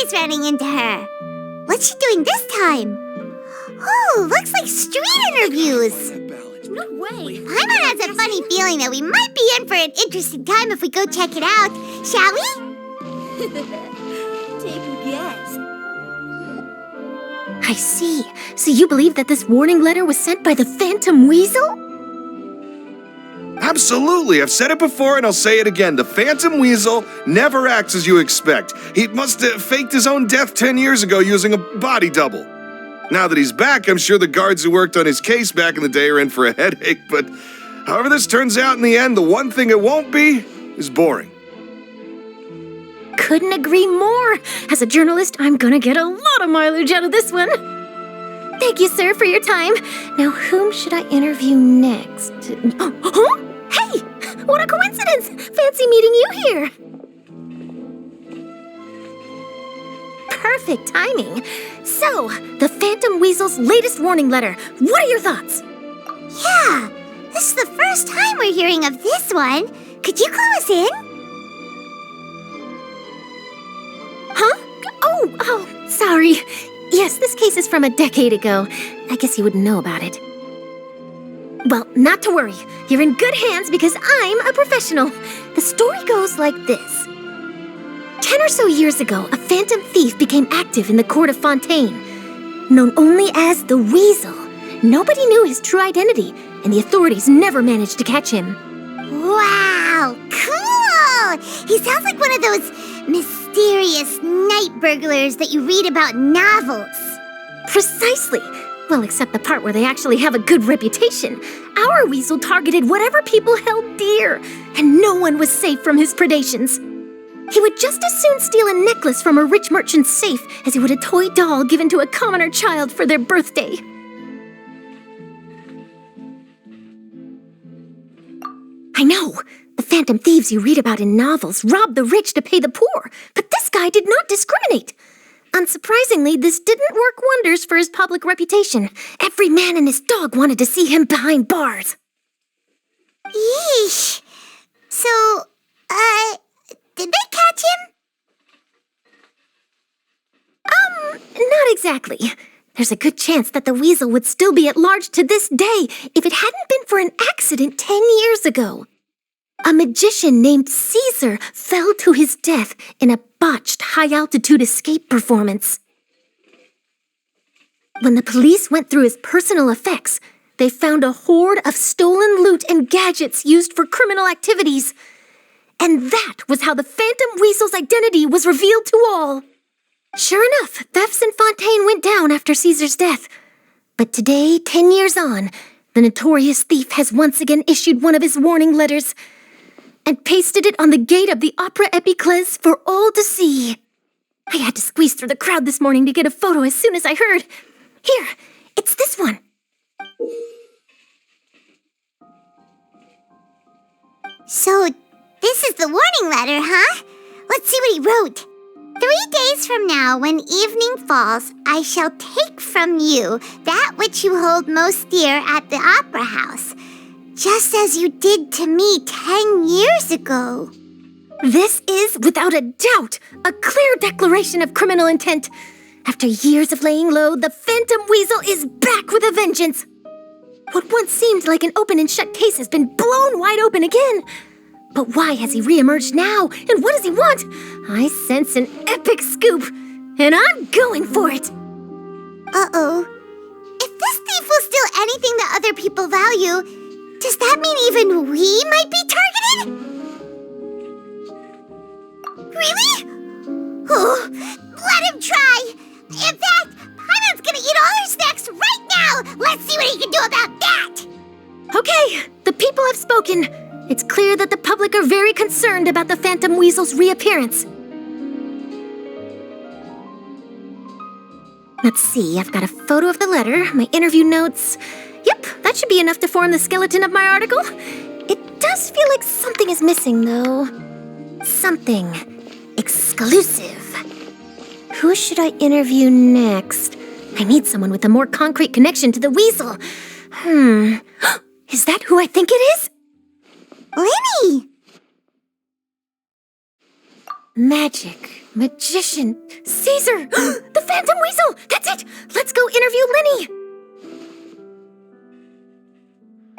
always running into her. What's she doing this time? Oh, looks like street interviews. No way. Paimon has a funny feeling that we might be in for an interesting time if we go check it out. Shall we? Take a guess. I see. So you believe that this warning letter was sent by the Phantom Weasel? Absolutely, I've said it before and I'll say it again. The Phantom Weasel never acts as you expect. He must have faked his own death 10 years ago using a body double. Now that he's back, I'm sure the guards who worked on his case back in the day are in for a headache, but however this turns out in the end, the one thing it won't be is boring. Couldn't agree more. As a journalist, I'm gonna get a lot of mileage out of this one. Thank you, sir, for your time. Now, whom should I interview next? Huh? Hey! What a coincidence! Fancy meeting you here. Perfect timing. So, the Phantom Weasel's latest warning letter. What are your thoughts? Yeah, this is the first time we're hearing of this one. Could you clue us in? Huh? Oh, sorry. Yes, this case is from a decade ago. I guess you wouldn't know about it. Well, not to worry. You're in good hands because I'm a professional. The story goes like this. 10 or so years ago, a phantom thief became active in the court of Fontaine. Known only as the Weasel, nobody knew his true identity, and the authorities never managed to catch him. Wow, cool! He sounds like one of those mysterious night burglars that you read about in novels. Precisely. Well, except the part where they actually have a good reputation. Our Weasel targeted whatever people held dear, and no one was safe from his predations. He would just as soon steal a necklace from a rich merchant's safe as he would a toy doll given to a commoner child for their birthday. I know. The phantom thieves you read about in novels rob the rich to pay the poor, but this guy did not discriminate. Unsurprisingly, this didn't work wonders for his public reputation. Every man and his dog wanted to see him behind bars. Yeesh. So, did they catch him? Not exactly. There's a good chance that the Weasel would still be at large to this day if it hadn't been for an accident 10 years ago. A magician named Caesar fell to his death in a botched high-altitude escape performance. When the police went through his personal effects, they found a hoard of stolen loot and gadgets used for criminal activities. And that was how the Phantom Weasel's identity was revealed to all. Sure enough, thefts in Fontaine went down after Caesar's death. But today, 10 years on, the notorious thief has once again issued one of his warning letters and pasted it on the gate of the Opera Epiclese for all to see. I had to squeeze through the crowd this morning to get a photo as soon as I heard. Here, it's this one. So, this is the warning letter, huh? Let's see what he wrote. 3 days from now, when evening falls, I shall take from you that which you hold most dear at the opera house, just as you did to me 10 years ago. This is, without a doubt, a clear declaration of criminal intent. After years of laying low, the Phantom Weasel is back with a vengeance. What once seemed like an open and shut case has been blown wide open again. But why has he reemerged now? And what does he want? I sense an epic scoop, and I'm going for it. Uh-oh. If this thief will steal anything that other people value, does that mean even we might be targeted? Really? Oh, let him try. In fact, Paimon's gonna eat all her snacks right now. Let's see what he can do about that. Okay, the people have spoken. It's clear that the public are very concerned about the Phantom Weasel's reappearance. Let's see, I've got a photo of the letter, my interview notes. Yep, that should be enough to form the skeleton of my article. It does feel like something is missing, though. Something exclusive. Who should I interview next? I need someone with a more concrete connection to the Weasel. Is that who I think it is? Lyney! Magic, magician, Caesar, the Phantom Weasel! That's it! Let's go interview Lyney!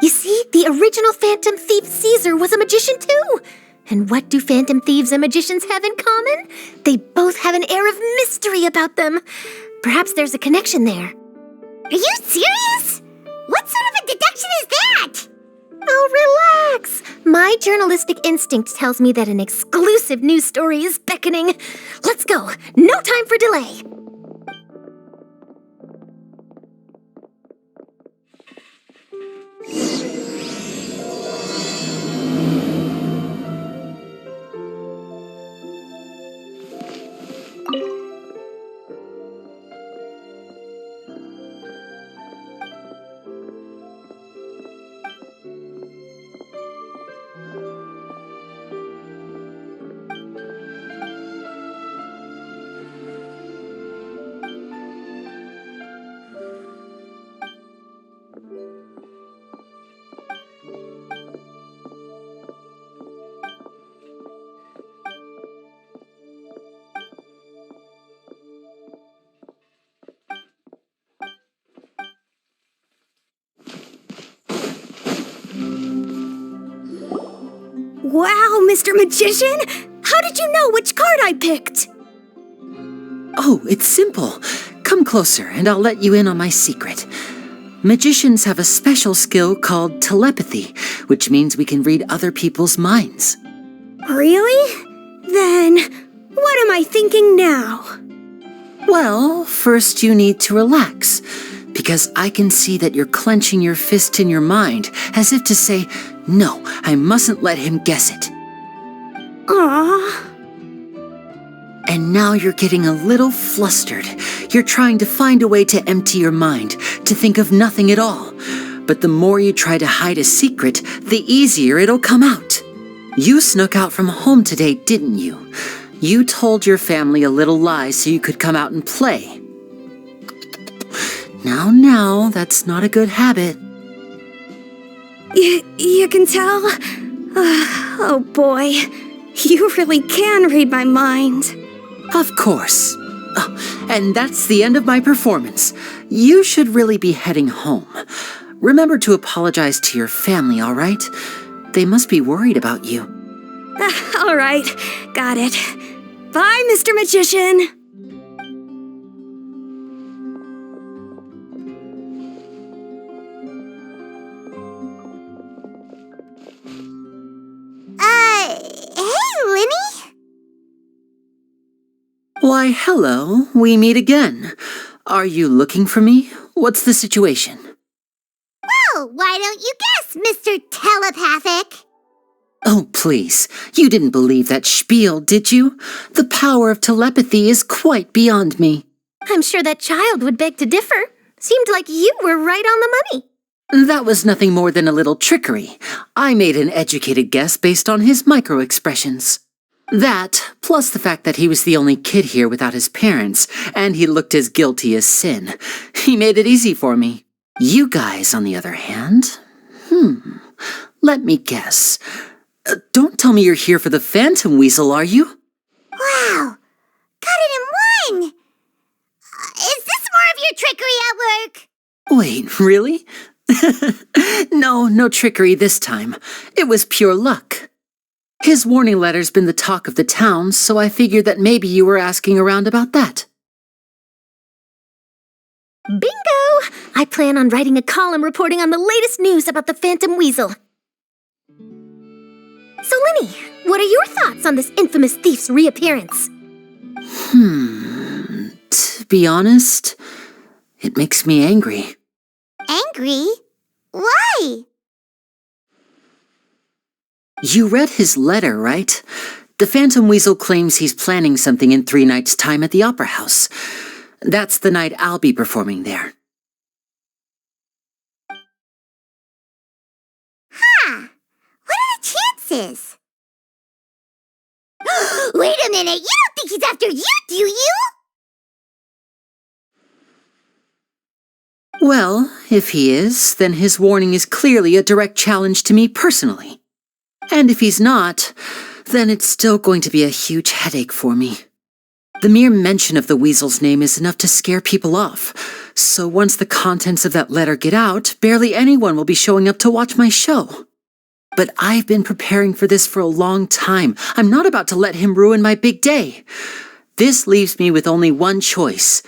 You see, the original Phantom Thief Caesar was a magician too! And what do Phantom Thieves and magicians have in common? They both have an air of mystery about them. Perhaps there's a connection there. Are you serious? What sort of a deduction is that? Oh, relax. My journalistic instinct tells me that an exclusive news story is beckoning. Let's go. No time for delay. Wow, Mr. Magician! How did you know which card I picked? Oh, it's simple. Come closer and I'll let you in on my secret. Magicians have a special skill called telepathy, which means we can read other people's minds. Really? Then, what am I thinking now? Well, first you need to relax, because I can see that you're clenching your fist in your mind, as if to say, no, I mustn't let him guess it. Aww. And now you're getting a little flustered. You're trying to find a way to empty your mind, to think of nothing at all. But the more you try to hide a secret, the easier it'll come out. You snuck out from home today, didn't you? You told your family a little lie so you could come out and play. Now, that's not a good habit. You can tell? Oh boy, you really can read my mind. Of course. Oh, and that's the end of my performance. You should really be heading home. Remember to apologize to your family, all right? They must be worried about you. All right, got it. Bye, Mr. Magician. Hey, Lyney? Why, hello. We meet again. Are you looking for me? What's the situation? Well, why don't you guess, Mr. Telepathic? Oh, please. You didn't believe that spiel, did you? The power of telepathy is quite beyond me. I'm sure that child would beg to differ. Seemed like you were right on the money. That was nothing more than a little trickery. I made an educated guess based on his micro-expressions. That, plus the fact that he was the only kid here without his parents, and he looked as guilty as sin. He made it easy for me. You guys, on the other hand, let me guess. Don't tell me you're here for the Phantom Weasel, are you? Wow, got it in one! Is this more of your trickery at work? Wait, really? No trickery this time. It was pure luck. His warning letter's been the talk of the town, so I figured that maybe you were asking around about that. Bingo! I plan on writing a column reporting on the latest news about the Phantom Weasel. So, Lyney, what are your thoughts on this infamous thief's reappearance? To be honest, it makes me angry. Angry? Why? You read his letter, right? The Phantom Weasel claims he's planning something in 3 nights' time at the Opera House. That's the night I'll be performing there. Huh. What are the chances? Wait a minute, you don't think he's after you, do you? Well, if he is, then his warning is clearly a direct challenge to me personally. And if he's not, then it's still going to be a huge headache for me. The mere mention of the weasel's name is enough to scare people off, so once the contents of that letter get out, barely anyone will be showing up to watch my show. But I've been preparing for this for a long time. I'm not about to let him ruin my big day. This leaves me with only one choice.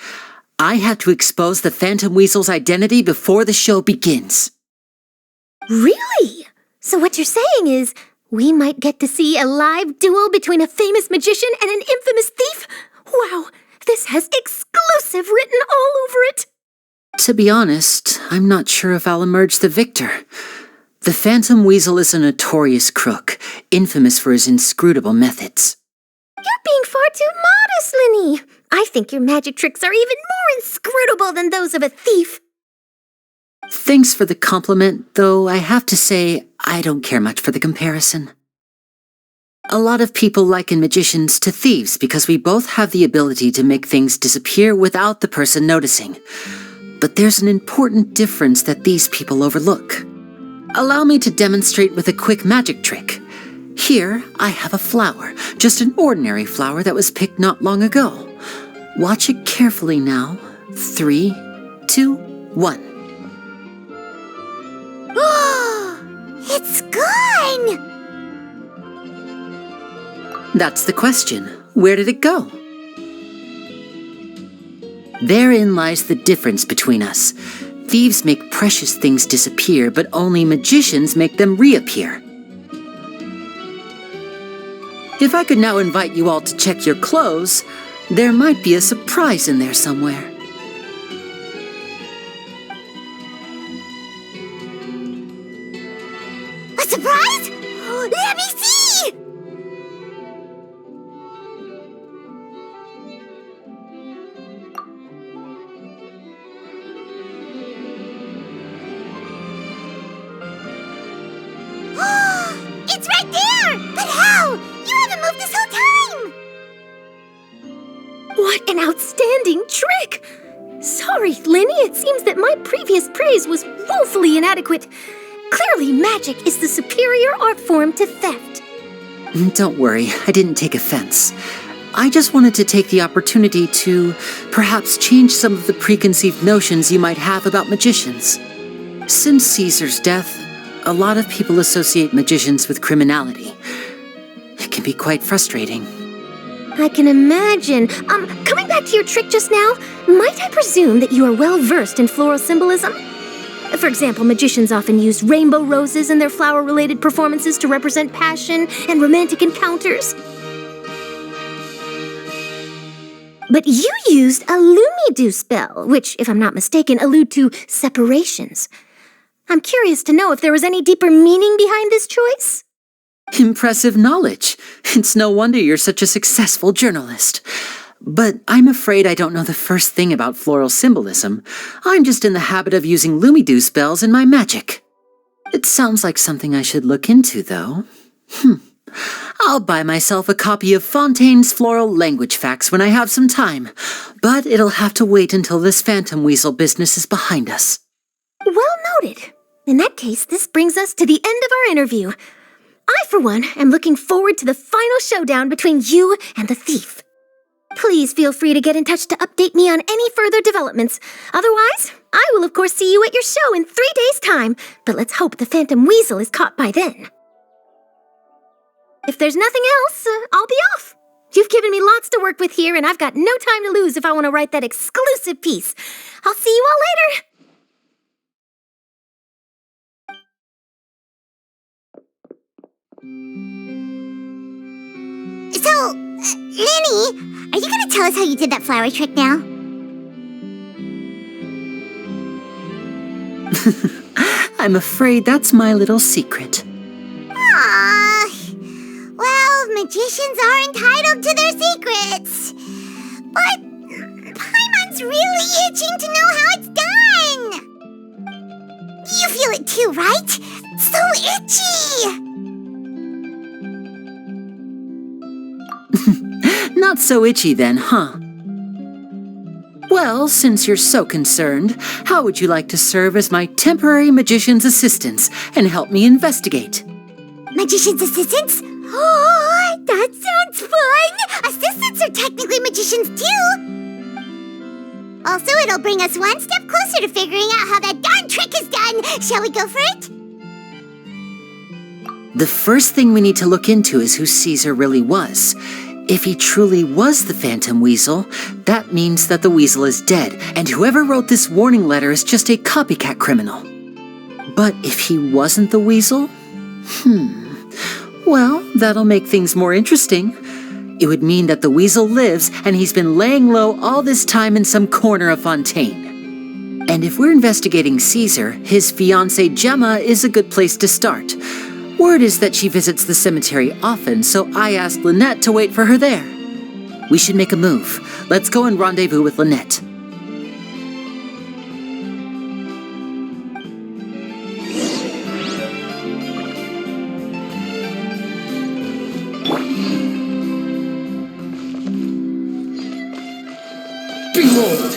I have to expose the Phantom Weasel's identity before the show begins. Really? So what you're saying is, we might get to see a live duel between a famous magician and an infamous thief? Wow, this has exclusive written all over it! To be honest, I'm not sure if I'll emerge the victor. The Phantom Weasel is a notorious crook, infamous for his inscrutable methods. You're being far too modest, Lyney. I think your magic tricks are even more inscrutable than those of a thief. Thanks for the compliment, though I have to say I don't care much for the comparison. A lot of people liken magicians to thieves because we both have the ability to make things disappear without the person noticing. But there's an important difference that these people overlook. Allow me to demonstrate with a quick magic trick. Here, I have a flower, just an ordinary flower that was picked not long ago. Watch it carefully now. 3, 2, 1. It's gone! That's the question. Where did it go? Therein lies the difference between us. Thieves make precious things disappear, but only magicians make them reappear. If I could now invite you all to check your clothes, there might be a surprise in there somewhere. A surprise? Let me see! It's right there! But how? You haven't moved this whole time! What an outstanding trick! Sorry, Lyney, it seems that my previous praise was woefully inadequate. Clearly, magic is the superior art form to theft. Don't worry, I didn't take offense. I just wanted to take the opportunity to perhaps change some of the preconceived notions you might have about magicians. Since Caesar's death, a lot of people associate magicians with criminality. It can be quite frustrating. I can imagine. Coming back to your trick just now, might I presume that you are well versed in floral symbolism? For example, magicians often use rainbow roses in their flower-related performances to represent passion and romantic encounters. But you used a Lumidu spell, which, if I'm not mistaken, allude to separations. I'm curious to know if there was any deeper meaning behind this choice? Impressive knowledge. It's no wonder you're such a successful journalist. But I'm afraid I don't know the first thing about floral symbolism. I'm just in the habit of using Lumidu spells in my magic. It sounds like something I should look into, though. I'll buy myself a copy of Fontaine's Floral Language Facts when I have some time, but it'll have to wait until this Phantom Weasel business is behind us. Well noted. In that case, this brings us to the end of our interview. I, for one, am looking forward to the final showdown between you and the thief. Please feel free to get in touch to update me on any further developments. Otherwise, I will of course see you at your show in 3 days' time, but let's hope the Phantom Weasel is caught by then. If there's nothing else, I'll be off. You've given me lots to work with here, and I've got no time to lose if I want to write that exclusive piece. I'll see you all later. So, Lyney, are you gonna tell us how you did that flower trick now? I'm afraid that's my little secret. Aww. Well, magicians are entitled to their secrets. But Paimon's really itching to know how it's done. You feel it too, right? So itchy. Not so itchy then, huh? Well, since you're so concerned, how would you like to serve as my temporary magician's assistants and help me investigate? Magician's assistants? Oh, that sounds fun! Assistants are technically magicians too! Also, it'll bring us one step closer to figuring out how that darn trick is done! Shall we go for it? The first thing we need to look into is who Caesar really was. If he truly was the Phantom Weasel, that means that the weasel is dead, and whoever wrote this warning letter is just a copycat criminal. But if he wasn't the weasel? Well, that'll make things more interesting. It would mean that the weasel lives, and he's been laying low all this time in some corner of Fontaine. And if we're investigating Caesar, his fiancée Gemma is a good place to start. Word is that she visits the cemetery often, so I asked Lynette to wait for her there. We should make a move. Let's go and rendezvous with Lynette. Behold!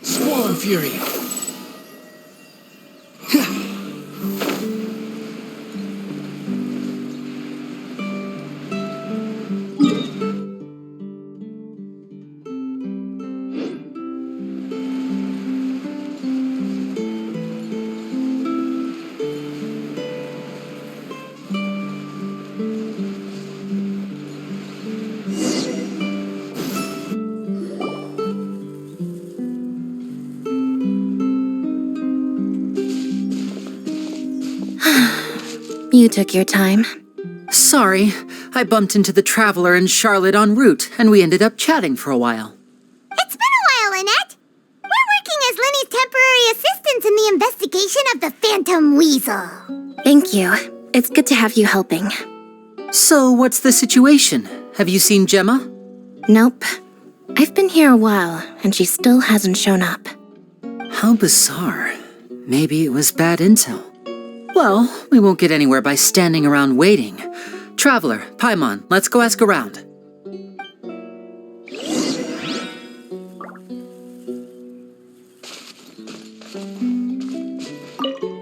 Squall and Fury! You took your time. Sorry, I bumped into the Traveler and Charlotte en route, and we ended up chatting for a while. It's been a while, Lynette! We're working as Lyney's temporary assistants in the investigation of the Phantom Weasel. Thank you. It's good to have you helping. So, what's the situation? Have you seen Gemma? Nope. I've been here a while, and she still hasn't shown up. How bizarre. Maybe it was bad intel. Well, we won't get anywhere by standing around waiting. Traveler, Paimon, let's go ask around.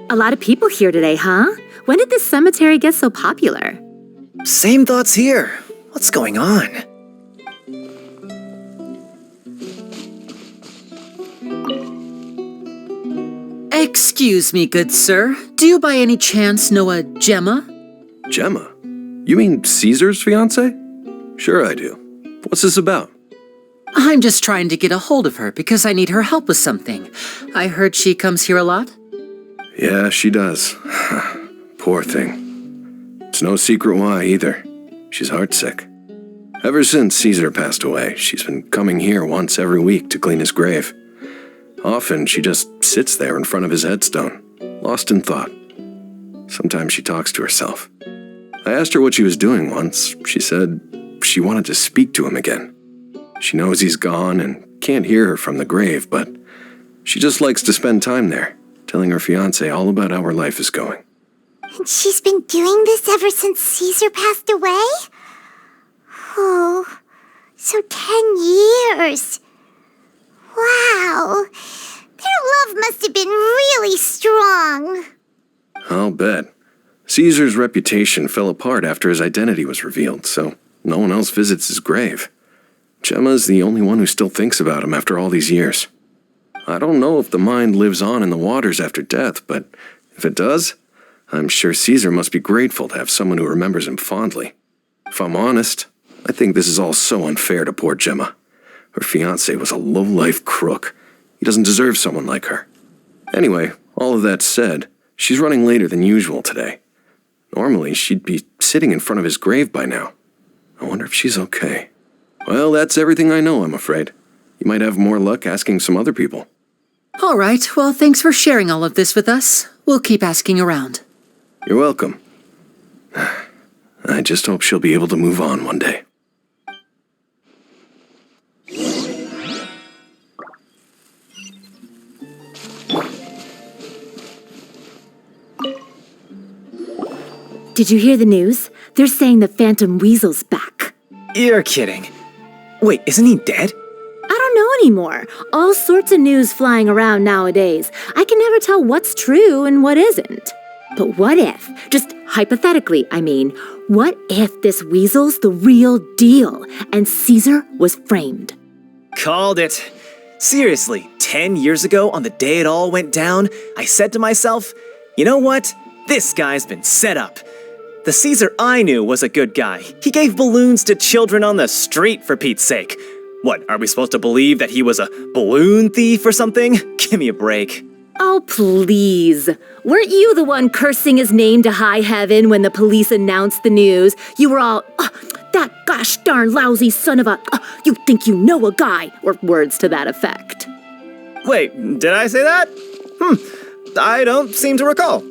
A lot of people here today, huh? When did this cemetery get so popular? Same thoughts here. What's going on? Excuse me, good sir. Do you by any chance know a Gemma? Gemma? You mean Caesar's fiancée? Sure I do. What's this about? I'm just trying to get a hold of her because I need her help with something. I heard she comes here a lot. Yeah, she does. Poor thing. It's no secret why either. She's heartsick. Ever since Caesar passed away, she's been coming here once every week to clean his grave. Often she just sits there in front of his headstone, lost in thought. Sometimes she talks to herself. I asked her what she was doing once. She said she wanted to speak to him again. She knows he's gone and can't hear her from the grave, but she just likes to spend time there, telling her fiancé all about how her life is going. And she's been doing this ever since Caesar passed away? Oh, so 10 years. Wow, their love must have been really strong. I'll bet. Caesar's reputation fell apart after his identity was revealed, so no one else visits his grave. Gemma's the only one who still thinks about him after all these years. I don't know if the mind lives on in the waters after death, but if it does, I'm sure Caesar must be grateful to have someone who remembers him fondly. If I'm honest, I think this is all so unfair to poor Gemma. Her fiancé was a low-life crook. He doesn't deserve someone like her. Anyway, all of that said, she's running later than usual today. Normally, she'd be sitting in front of his grave by now. I wonder if she's okay. Well, that's everything I know, I'm afraid. You might have more luck asking some other people. All right, well, thanks for sharing all of this with us. We'll keep asking around. You're welcome. I just hope she'll be able to move on one day. Did you hear the news? They're saying the Phantom Weasel's back. You're kidding. Wait, isn't he dead? I don't know anymore. All sorts of news flying around nowadays. I can never tell what's true and what isn't. But what if, just hypothetically, I mean, what if this weasel's the real deal and Caesar was framed? Called it. Seriously, 10 years ago, on the day it all went down, I said to myself, you know what? This guy's been set up. The Caesar I knew was a good guy. He gave balloons to children on the street, for Pete's sake. What, are we supposed to believe that he was a balloon thief or something? Give me a break. Oh, please. Weren't you the one cursing his name to high heaven when the police announced the news? You were all, that gosh darn lousy son of a, you think you know a guy, or words to that effect. Wait, did I say that? I don't seem to recall.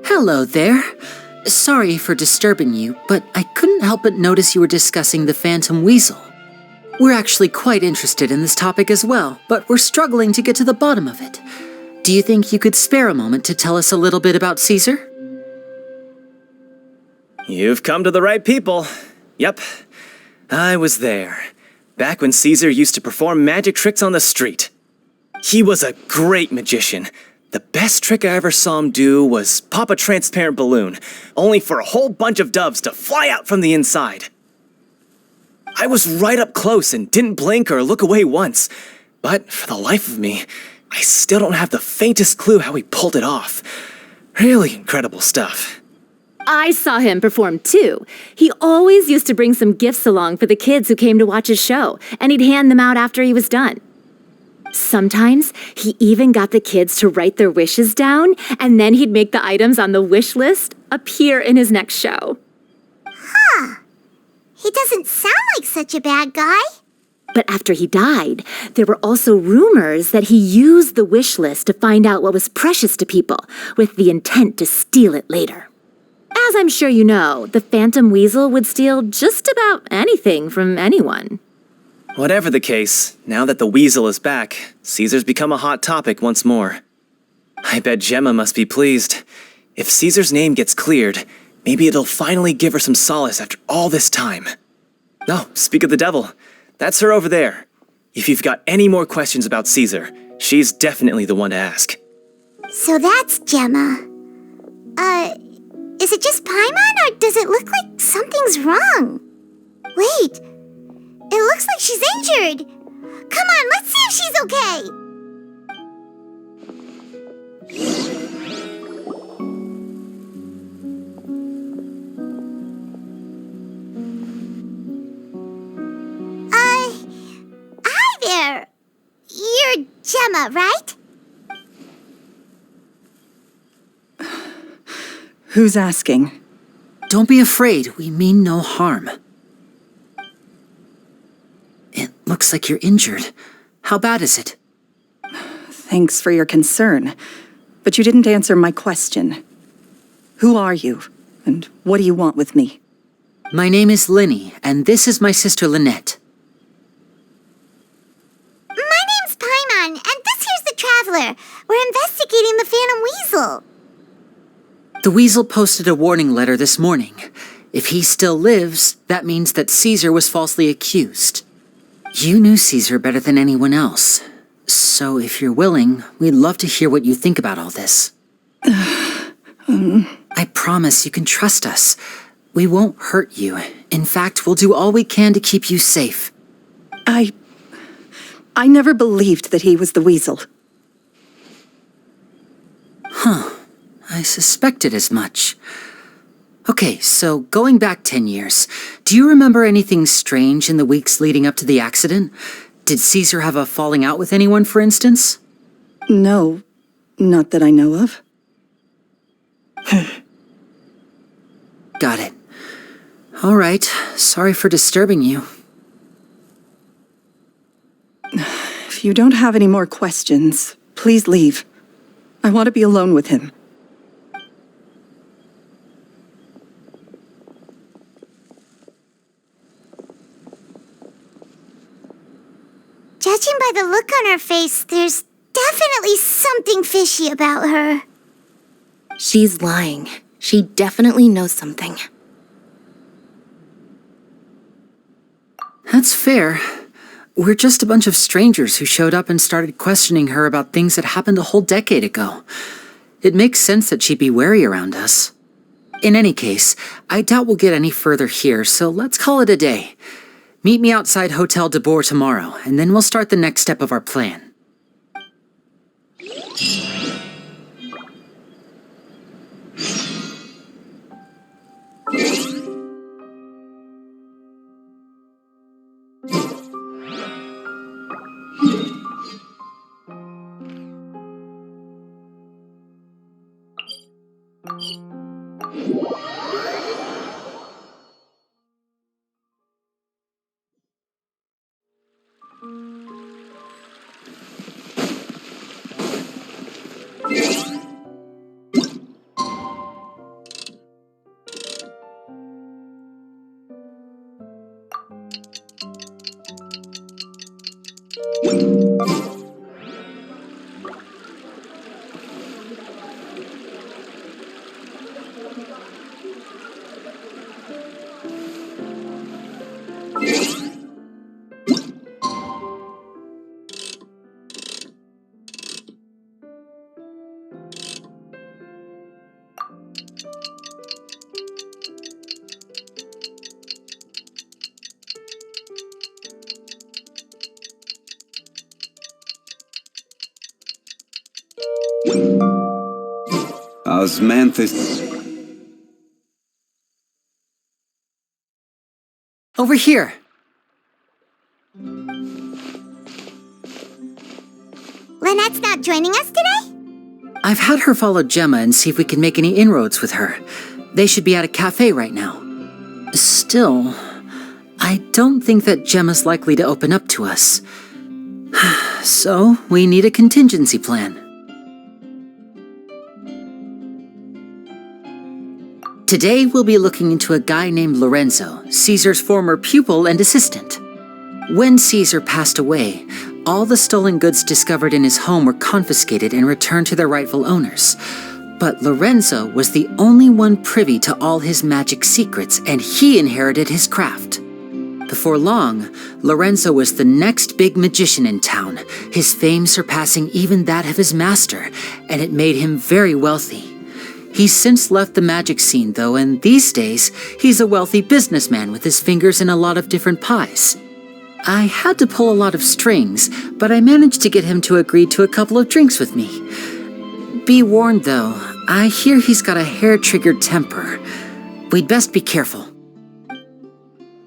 Hello there. Sorry for disturbing you, but I couldn't help but notice you were discussing the Phantom Weasel. We're actually quite interested in this topic as well, but we're struggling to get to the bottom of it. Do you think you could spare a moment to tell us a little bit about Caesar? You've come to the right people. Yep, I was there. Back when Caesar used to perform magic tricks on the street. He was a great magician. The best trick I ever saw him do was pop a transparent balloon, only for a whole bunch of doves to fly out from the inside. I was right up close and didn't blink or look away once, but for the life of me, I still don't have the faintest clue how he pulled it off. Really incredible stuff. I saw him perform too. He always used to bring some gifts along for the kids who came to watch his show, and he'd hand them out after he was done. Sometimes he even got the kids to write their wishes down, and then he'd make the items on the wish list appear in his next show. He doesn't sound like such a bad guy. But after he died, there were also rumors that he used the wish list to find out what was precious to people, with the intent to steal it later. As I'm sure you know, the Phantom Weasel would steal just about anything from anyone. Whatever the case, now that the Weasel is back, Caesar's become a hot topic once more. I bet Gemma must be pleased. If Caesar's name gets cleared, maybe it'll finally give her some solace after all this time. Oh, speak of the devil. That's her over there. If you've got any more questions about Caesar, she's definitely the one to ask. So that's Gemma. Is it just Paimon, or does it look like something's wrong? Wait, it looks like she's injured. Come on, let's see if she's okay. Hi there. You're Gemma, right? Who's asking? Don't be afraid, we mean no harm. It looks like you're injured. How bad is it? Thanks for your concern, but you didn't answer my question. Who are you, and what do you want with me? My name is Lyney, and this is my sister Lynette. My name's Paimon, and this here's the Traveler. We're investigating the Phantom Weasel. The Weasel posted a warning letter this morning. If he still lives, that means that Caesar was falsely accused. You knew Caesar better than anyone else. So if you're willing, we'd love to hear what you think about all this. I promise you can trust us. We won't hurt you. In fact, we'll do all we can to keep you safe. I never believed that he was the Weasel. I suspected as much. Okay, so going back 10 years, do you remember anything strange in the weeks leading up to the accident? Did Caesar have a falling out with anyone, for instance? No, not that I know of. Got it. All right, sorry for disturbing you. If you don't have any more questions, please leave. I want to be alone with him. Judging by the look on her face, there's definitely something fishy about her. She's lying. She definitely knows something. That's fair. We're just a bunch of strangers who showed up and started questioning her about things that happened a whole decade ago. It makes sense that she'd be wary around us. In any case, I doubt we'll get any further here, so let's call it a day. Meet me outside Hotel de Boer tomorrow, and then we'll start the next step of our plan. Osmanthus. Over here! Lynette's not joining us today? I've had her follow Gemma and see if we can make any inroads with her. They should be at a cafe right now. Still, I don't think that Gemma's likely to open up to us. So, we need a contingency plan. Today, we'll be looking into a guy named Lorenzo, Caesar's former pupil and assistant. When Caesar passed away, all the stolen goods discovered in his home were confiscated and returned to their rightful owners. But Lorenzo was the only one privy to all his magic secrets, and he inherited his craft. Before long, Lorenzo was the next big magician in town, his fame surpassing even that of his master, and it made him very wealthy. He's since left the magic scene, though, and these days, he's a wealthy businessman with his fingers in a lot of different pies. I had to pull a lot of strings, but I managed to get him to agree to a couple of drinks with me. Be warned, though, I hear he's got a hair-triggered temper. We'd best be careful.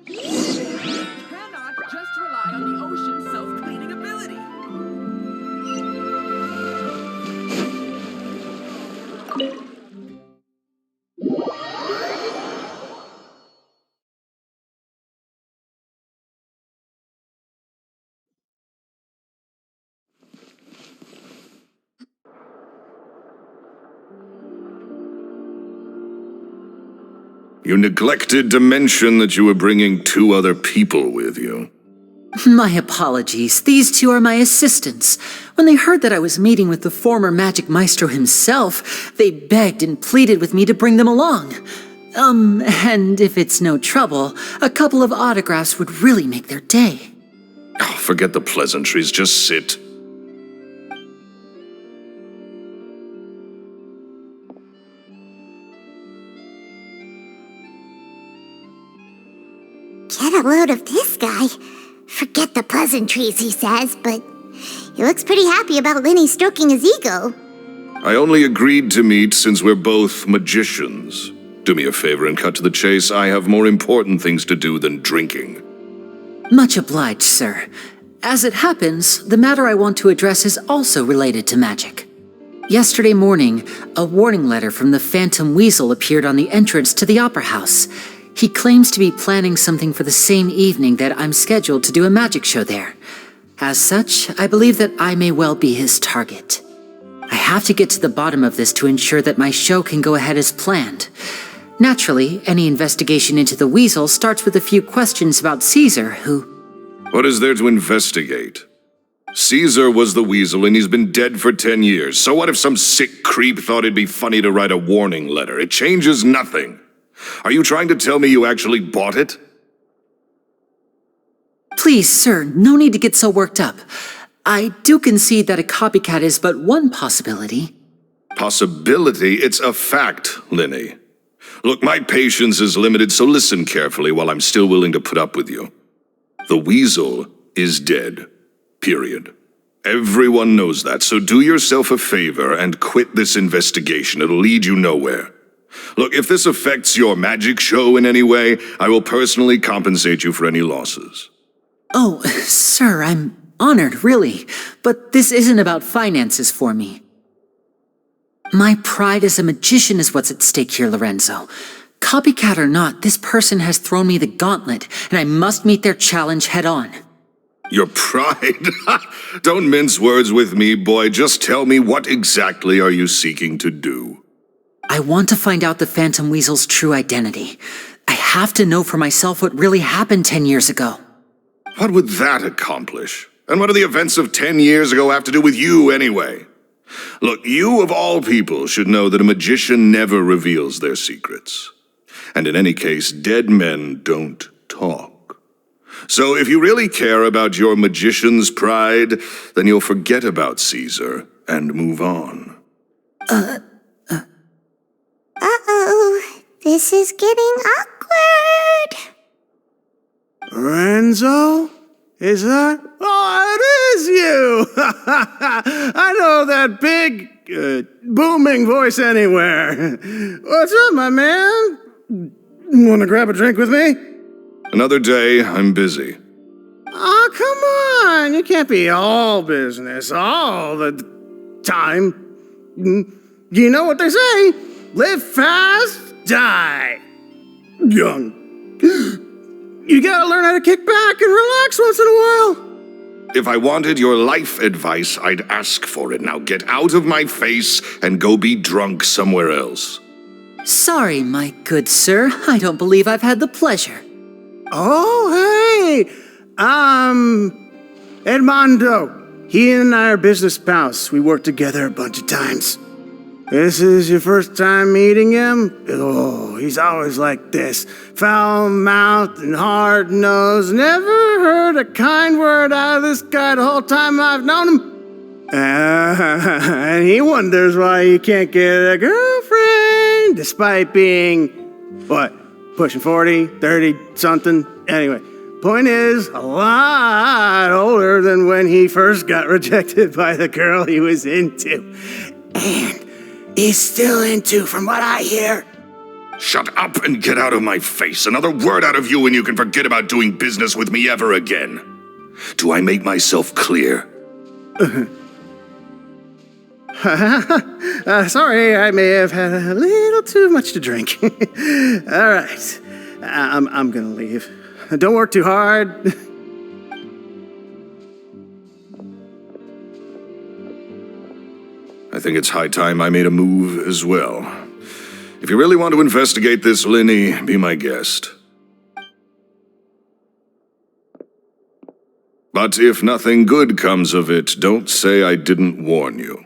Cannot just rely on the ocean's self-cleaning ability. You neglected to mention that you were bringing 2 other people with you. My apologies. These 2 are my assistants. When they heard that I was meeting with the former magic maestro himself, they begged and pleaded with me to bring them along. And if it's no trouble, a couple of autographs would really make their day. Oh, forget the pleasantries, just sit. Get a load of this guy. Forget the pleasantries, he says, but he looks pretty happy about Lyney stroking his ego. I only agreed to meet since we're both magicians. Do me a favor and cut to the chase. I have more important things to do than drinking. Much obliged, sir. As it happens, the matter I want to address is also related to magic. Yesterday morning, a warning letter from the Phantom Weasel appeared on the entrance to the Opera House. He claims to be planning something for the same evening that I'm scheduled to do a magic show there. As such, I believe that I may well be his target. I have to get to the bottom of this to ensure that my show can go ahead as planned. Naturally, any investigation into the weasel starts with a few questions about Caesar, who... What is there to investigate? Caesar was the weasel and he's been dead for 10 years. So what if some sick creep thought it'd be funny to write a warning letter? It changes nothing. Are you trying to tell me you actually bought it? Please, sir, no need to get so worked up. I do concede that a copycat is but one possibility. Possibility? It's a fact, Lyney. Look, my patience is limited, so listen carefully while I'm still willing to put up with you. The weasel is dead. Period. Everyone knows that, so do yourself a favor and quit this investigation. It'll lead you nowhere. Look, if this affects your magic show in any way, I will personally compensate you for any losses. Oh, sir, I'm honored, really. But this isn't about finances for me. My pride as a magician is what's at stake here, Lorenzo. Copycat or not, this person has thrown me the gauntlet, and I must meet their challenge head on. Your pride? Don't mince words with me, boy. Just tell me, what exactly are you seeking to do? I want to find out the Phantom Weasel's true identity. I have to know for myself what really happened 10 years ago. What would that accomplish? And what do the events of 10 years ago have to do with you, anyway? Look, you of all people should know that a magician never reveals their secrets. And in any case, dead men don't talk. So if you really care about your magician's pride, then you'll forget about Caesar and move on. Uh-oh. This is getting awkward. Lorenzo? Is that? Oh, it is you! I know that big, booming voice anywhere. What's up, my man? Want to grab a drink with me? Another day, I'm busy. Oh, come on! You can't be all business all the time. You know what they say? Live fast, die young. You gotta learn how to kick back and relax once in a while. If I wanted your life advice, I'd ask for it. Now get out of my face and go be drunk somewhere else. Sorry, my good sir. I don't believe I've had the pleasure. Oh, hey! Edmondo. He and I are business pals. We worked together a bunch of times. This is your first time meeting him? Oh, he's always like this. Foul-mouthed and hard-nosed. Never heard a kind word out of this guy the whole time I've known him. And he wonders why he can't get a girlfriend, despite being, what, pushing 40, 30, something? Anyway, point is, a lot older than when he first got rejected by the girl he was into. And he's still into, from what I hear. Shut up and get out of my face. Another word out of you and you can forget about doing business with me ever again. Do I make myself clear? Sorry, I may have had a little too much to drink. All right, I'm gonna leave. Don't work too hard. I think it's high time I made a move as well. If you really want to investigate this, Lyney, be my guest. But if nothing good comes of it, don't say I didn't warn you.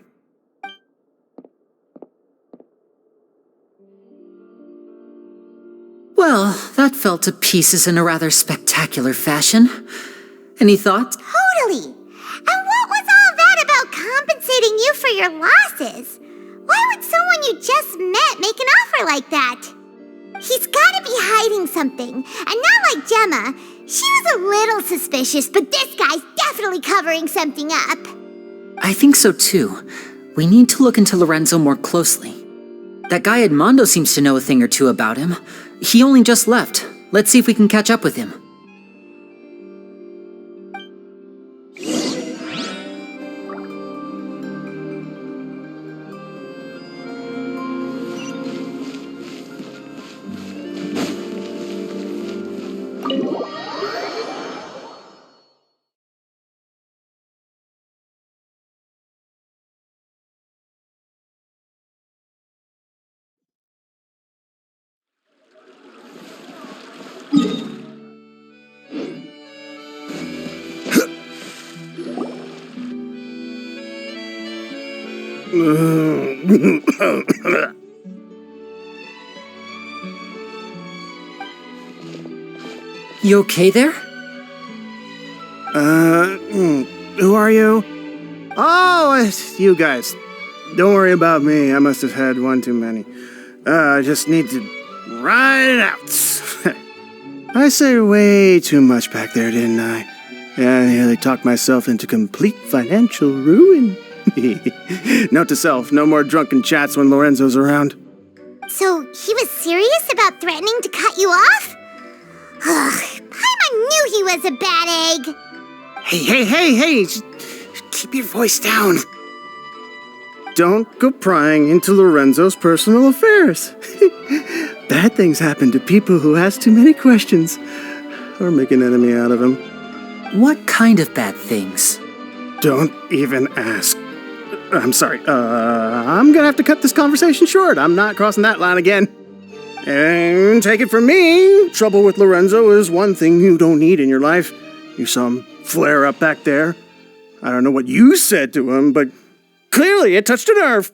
Well, that fell to pieces in a rather spectacular fashion. Any thoughts? Totally. And what was all that about compensating you for your losses? Why would someone you just met make an offer like that? He's gotta be hiding something. And not like Gemma. She was a little suspicious, but this guy's definitely covering something up. I think so too. We need to look into Lorenzo more closely. That guy Edmondo seems to know a thing or two about him. He only just left. Let's see if we can catch up with him. You okay there? Who are you? Oh, it's you guys. Don't worry about me. I must have had one too many. I just need to ride it out. I said way too much back there, didn't I? Yeah, I nearly talked myself into complete financial ruin. Note to self, no more drunken chats when Lorenzo's around. So he was serious about threatening to cut you off? Ugh, Paimon knew he was a bad egg. Hey, just keep your voice down. Don't go prying into Lorenzo's personal affairs. Bad things happen to people who ask too many questions or make an enemy out of him. What kind of bad things? Don't even ask. I'm sorry. I'm gonna have to cut this conversation short. I'm not crossing that line again. And take it from me, trouble with Lorenzo is one thing you don't need in your life. You saw him flare up back there. I don't know what you said to him, but clearly it touched a nerve.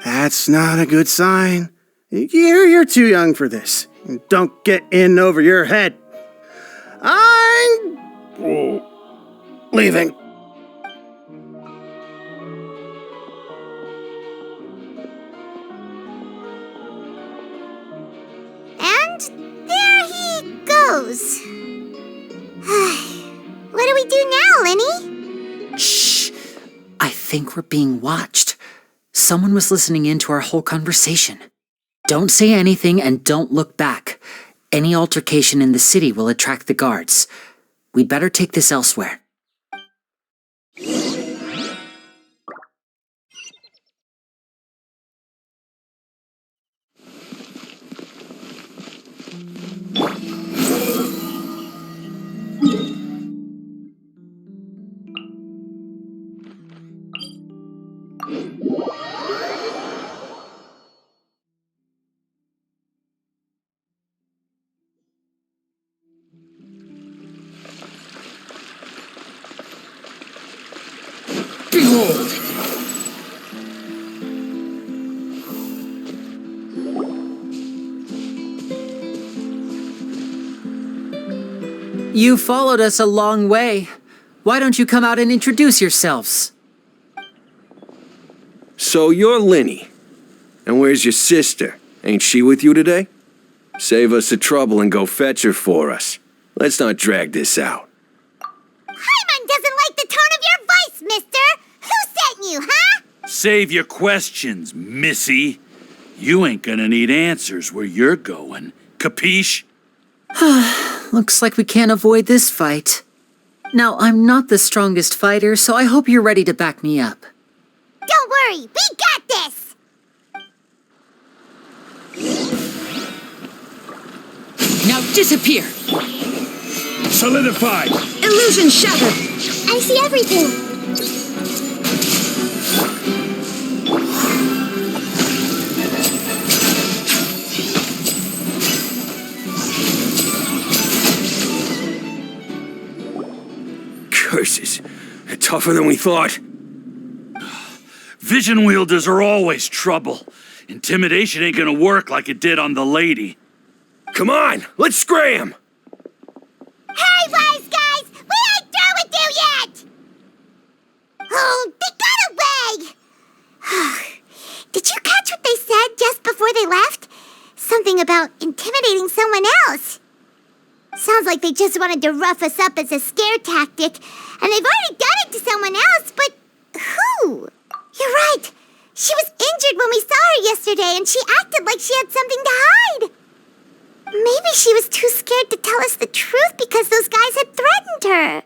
That's not a good sign. You're too young for this. Don't get in over your head. I'm leaving. And there he goes. What do we do now, Lyney? Shh! I think we're being watched. Someone was listening in to our whole conversation. Don't say anything and don't look back. Any altercation in the city will attract the guards. We'd better take this elsewhere. Behold! You followed us a long way. Why don't you come out and introduce yourselves? So you're Lyney. And where's your sister? Ain't she with you today? Save us the trouble and go fetch her for us. Let's not drag this out. Paimon doesn't like the tone of your voice, mister. Who sent you, huh? Save your questions, missy. You ain't gonna need answers where you're going. Capiche? Looks like we can't avoid this fight. Now, I'm not the strongest fighter, so I hope you're ready to back me up. Don't worry, we got this. Now disappear! Solidified! Illusion shattered! I see everything. Curses. They're tougher than we thought. Vision wielders are always trouble. Intimidation ain't gonna work like it did on the lady. Come on, let's scram! Hey, wise guys! We ain't through with you yet! Oh, they got away! Did you catch what they said just before they left? Something about intimidating someone else. Sounds like they just wanted to rough us up as a scare tactic, and they've already done it to someone else, but who? You're right. She was injured when we saw her yesterday, and she acted like she had something to hide. Maybe she was too scared to tell us the truth because those guys had threatened her.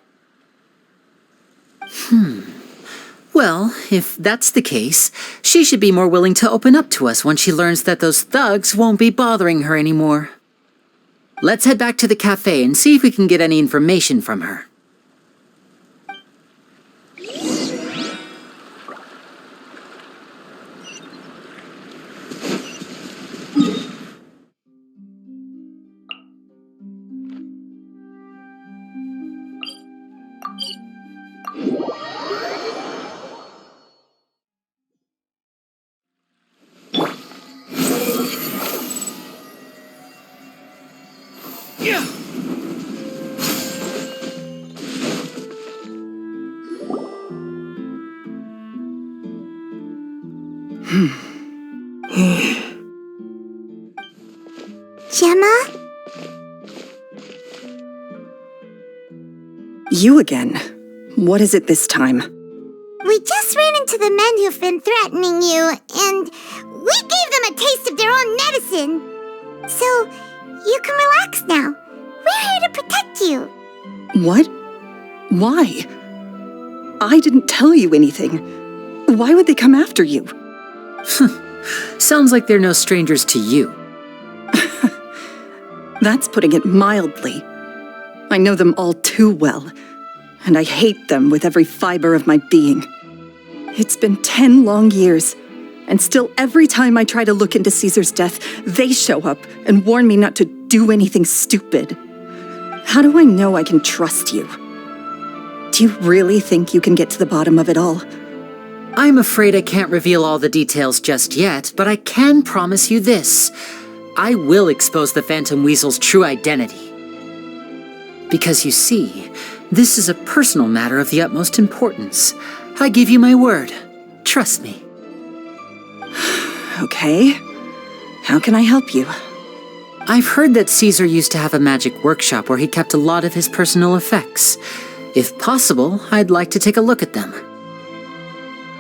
Well, if that's the case, she should be more willing to open up to us once she learns that those thugs won't be bothering her anymore. Let's head back to the cafe and see if we can get any information from her. Gemma? You again. What is it this time? We just ran into the men who've been threatening you, and we gave them a taste of their own medicine. So, you can relax now. We're here to protect you. What? Why? I didn't tell you anything. Why would they come after you? Sounds like they're no strangers to you. That's putting it mildly. I know them all too well, and I hate them with every fiber of my being. It's been 10 long years, and still every time I try to look into Caesar's death, they show up and warn me not to do anything stupid. How do I know I can trust you? Do you really think you can get to the bottom of it all? I'm afraid I can't reveal all the details just yet, but I can promise you this. I will expose the Phantom Weasel's true identity. Because you see, this is a personal matter of the utmost importance. I give you my word. Trust me. Okay. How can I help you? I've heard that Caesar used to have a magic workshop where he kept a lot of his personal effects. If possible, I'd like to take a look at them.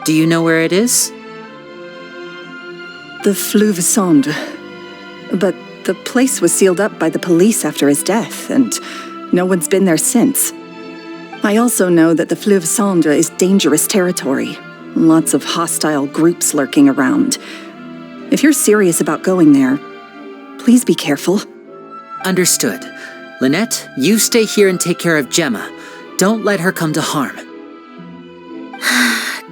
Do you know where it is? The Fleuve Sonde. But the place was sealed up by the police after his death, and no one's been there since. I also know that the Fleuve Sonde is dangerous territory. Lots of hostile groups lurking around. If you're serious about going there, please be careful. Understood. Lynette, you stay here and take care of Gemma. Don't let her come to harm.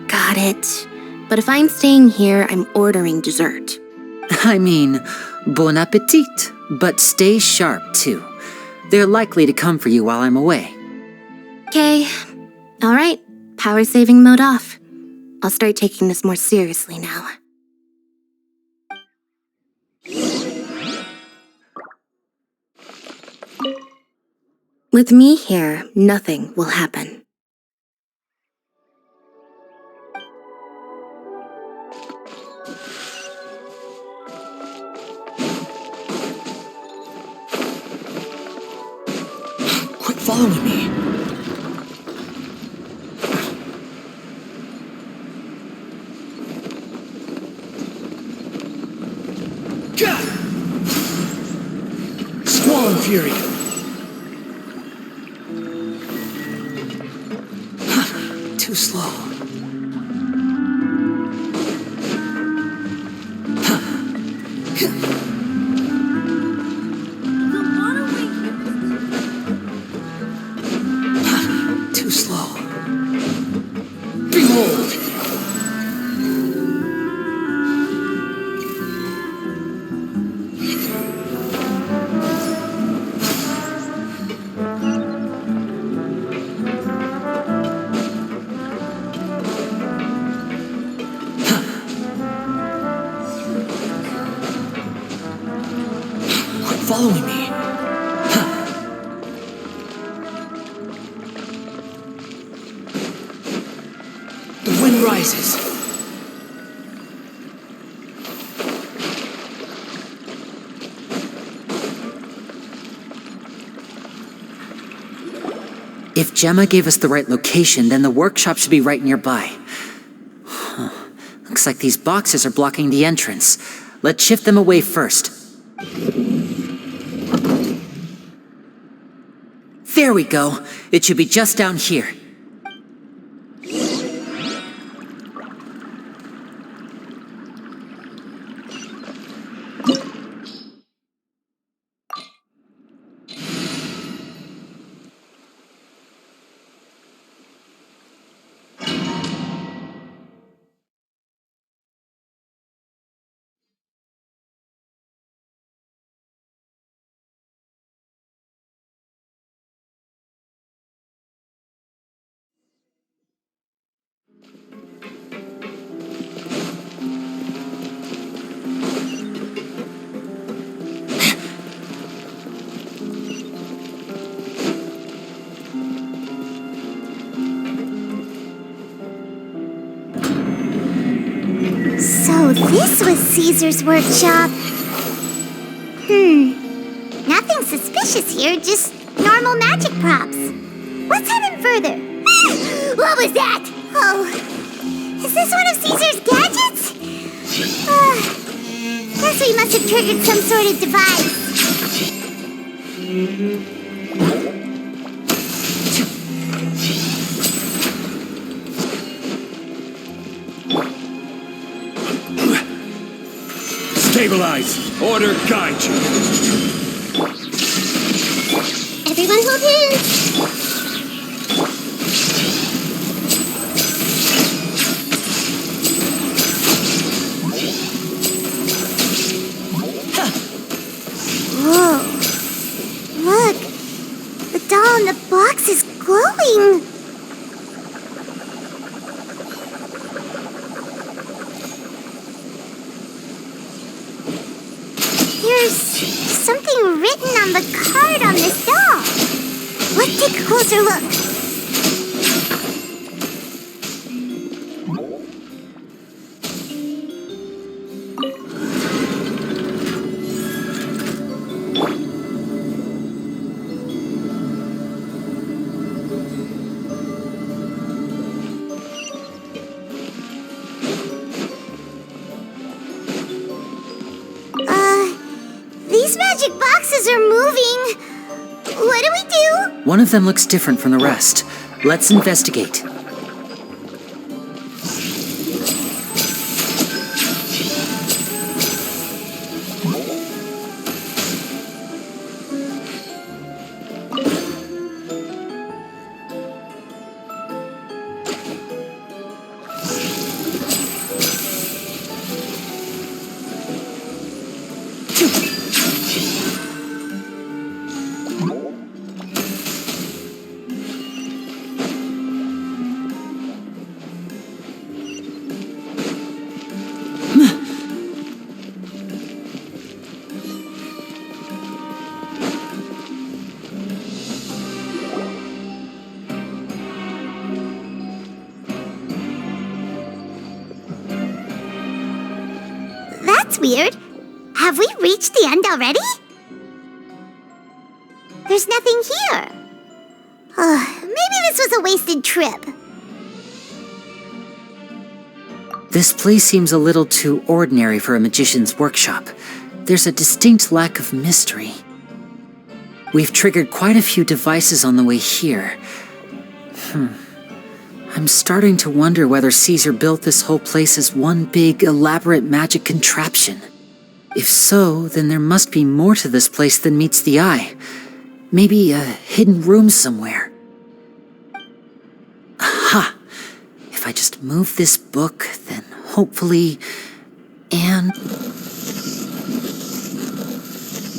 Got it. But if I'm staying here, I'm ordering dessert. I mean, bon appetit, but stay sharp too. They're likely to come for you while I'm away. Okay. All right. Power saving mode off. I'll start taking this more seriously now. With me here, nothing will happen. Quit following me. Squall and Fury. Too slow. Too slow. Behold! Quit following me. The wind rises. If Gemma gave us the right location, then the workshop should be right nearby. Looks like these boxes are blocking the entrance. Let's shift them away first. There we go. It should be just down here. This was Caesar's workshop. Nothing suspicious here, just normal magic props. Let's head in further. What was that? Oh, is this one of Caesar's gadgets? Guess we must have triggered some sort of device. Stabilize. Order guide you. Everyone hold hands. Whoa. Look. The doll in the box is glowing. There's something written on the card on this doll. Let's take a closer look. These magic boxes are moving. What do we do? One of them looks different from the rest. Let's investigate. That's weird. Have we reached the end already? There's nothing here. Maybe this was a wasted trip. This place seems a little too ordinary for a magician's workshop. There's a distinct lack of mystery. We've triggered quite a few devices on the way here. I'm starting to wonder whether Caesar built this whole place as one big, elaborate magic contraption. If so, then there must be more to this place than meets the eye. Maybe a hidden room somewhere. Aha! If I just move this book, then hopefully... And...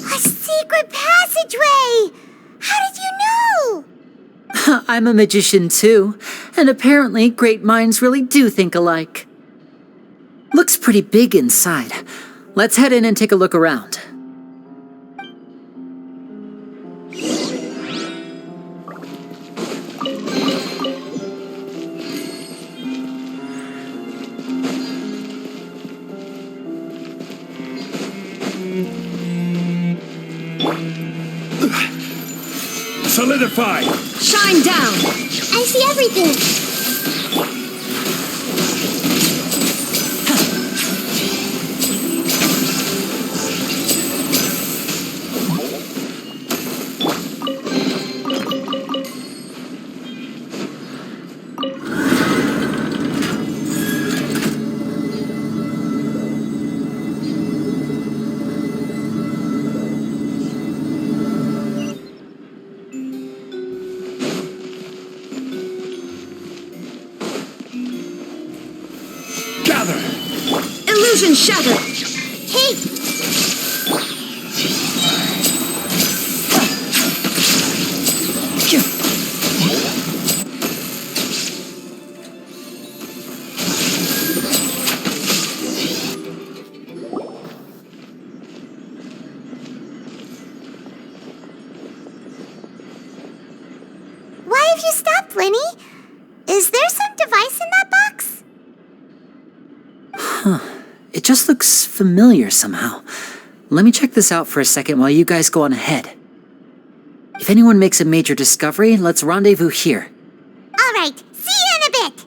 A secret passageway! How did you know? I'm a magician too, and apparently great minds really do think alike. Looks pretty big inside. Let's head in and take a look around. Solidify! Shine down! I see everything. Illusion shattered! Hey! Why have you stopped, Lyney? Is there some device in that box? It just looks familiar somehow. Let me check this out for a second while you guys go on ahead. If anyone makes a major discovery, let's rendezvous here. All right, see you in a bit.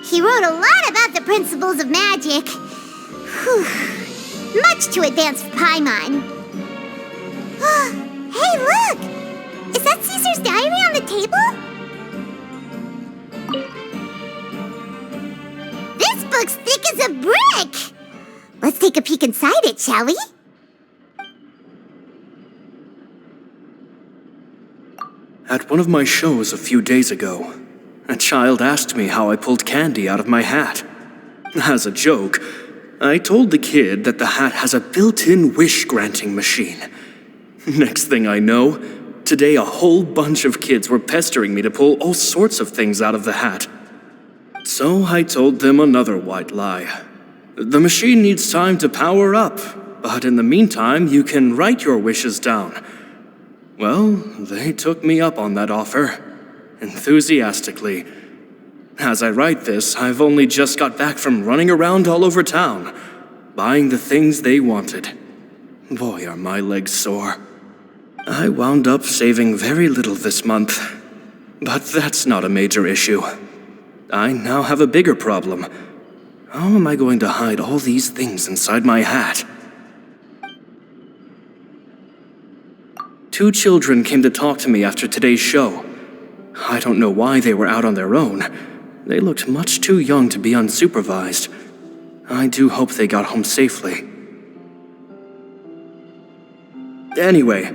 He wrote a lot about the principles of magic. Whew. Much too advanced for Paimon. Hey, look! Is that Caesar's diary on the table? This book's thick as a brick! Let's take a peek inside it, shall we? At one of my shows a few days ago, a child asked me how I pulled candy out of my hat. As a joke, I told the kid that the hat has a built-in wish-granting machine. Next thing I know, today a whole bunch of kids were pestering me to pull all sorts of things out of the hat. So I told them another white lie. The machine needs time to power up, but in the meantime, you can write your wishes down. Well, they took me up on that offer, enthusiastically. As I write this, I've only just got back from running around all over town, buying the things they wanted. Boy, are my legs sore. I wound up saving very little this month, but that's not a major issue. I now have a bigger problem. How am I going to hide all these things inside my hat? 2 children came to talk to me after today's show. I don't know why they were out on their own. They looked much too young to be unsupervised. I do hope they got home safely. Anyway,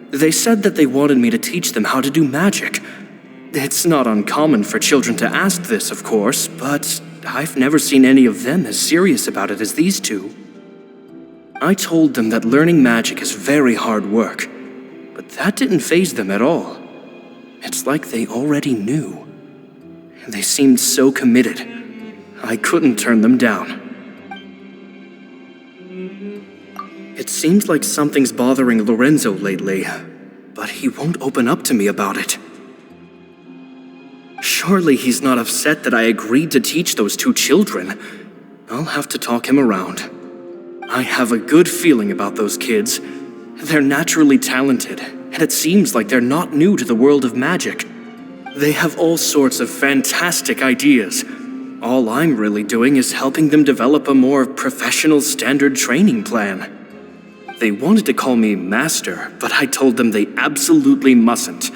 they said that they wanted me to teach them how to do magic. It's not uncommon for children to ask this, of course, but I've never seen any of them as serious about it as these 2. I told them that learning magic is very hard work, but that didn't faze them at all. It's like they already knew. They seemed so committed. I couldn't turn them down. It seems like something's bothering Lorenzo lately, but he won't open up to me about it. Surely he's not upset that I agreed to teach those 2 children. I'll have to talk him around. I have a good feeling about those kids. They're naturally talented, and it seems like they're not new to the world of magic. They have all sorts of fantastic ideas. All I'm really doing is helping them develop a more professional standard training plan. They wanted to call me Master, but I told them they absolutely mustn't.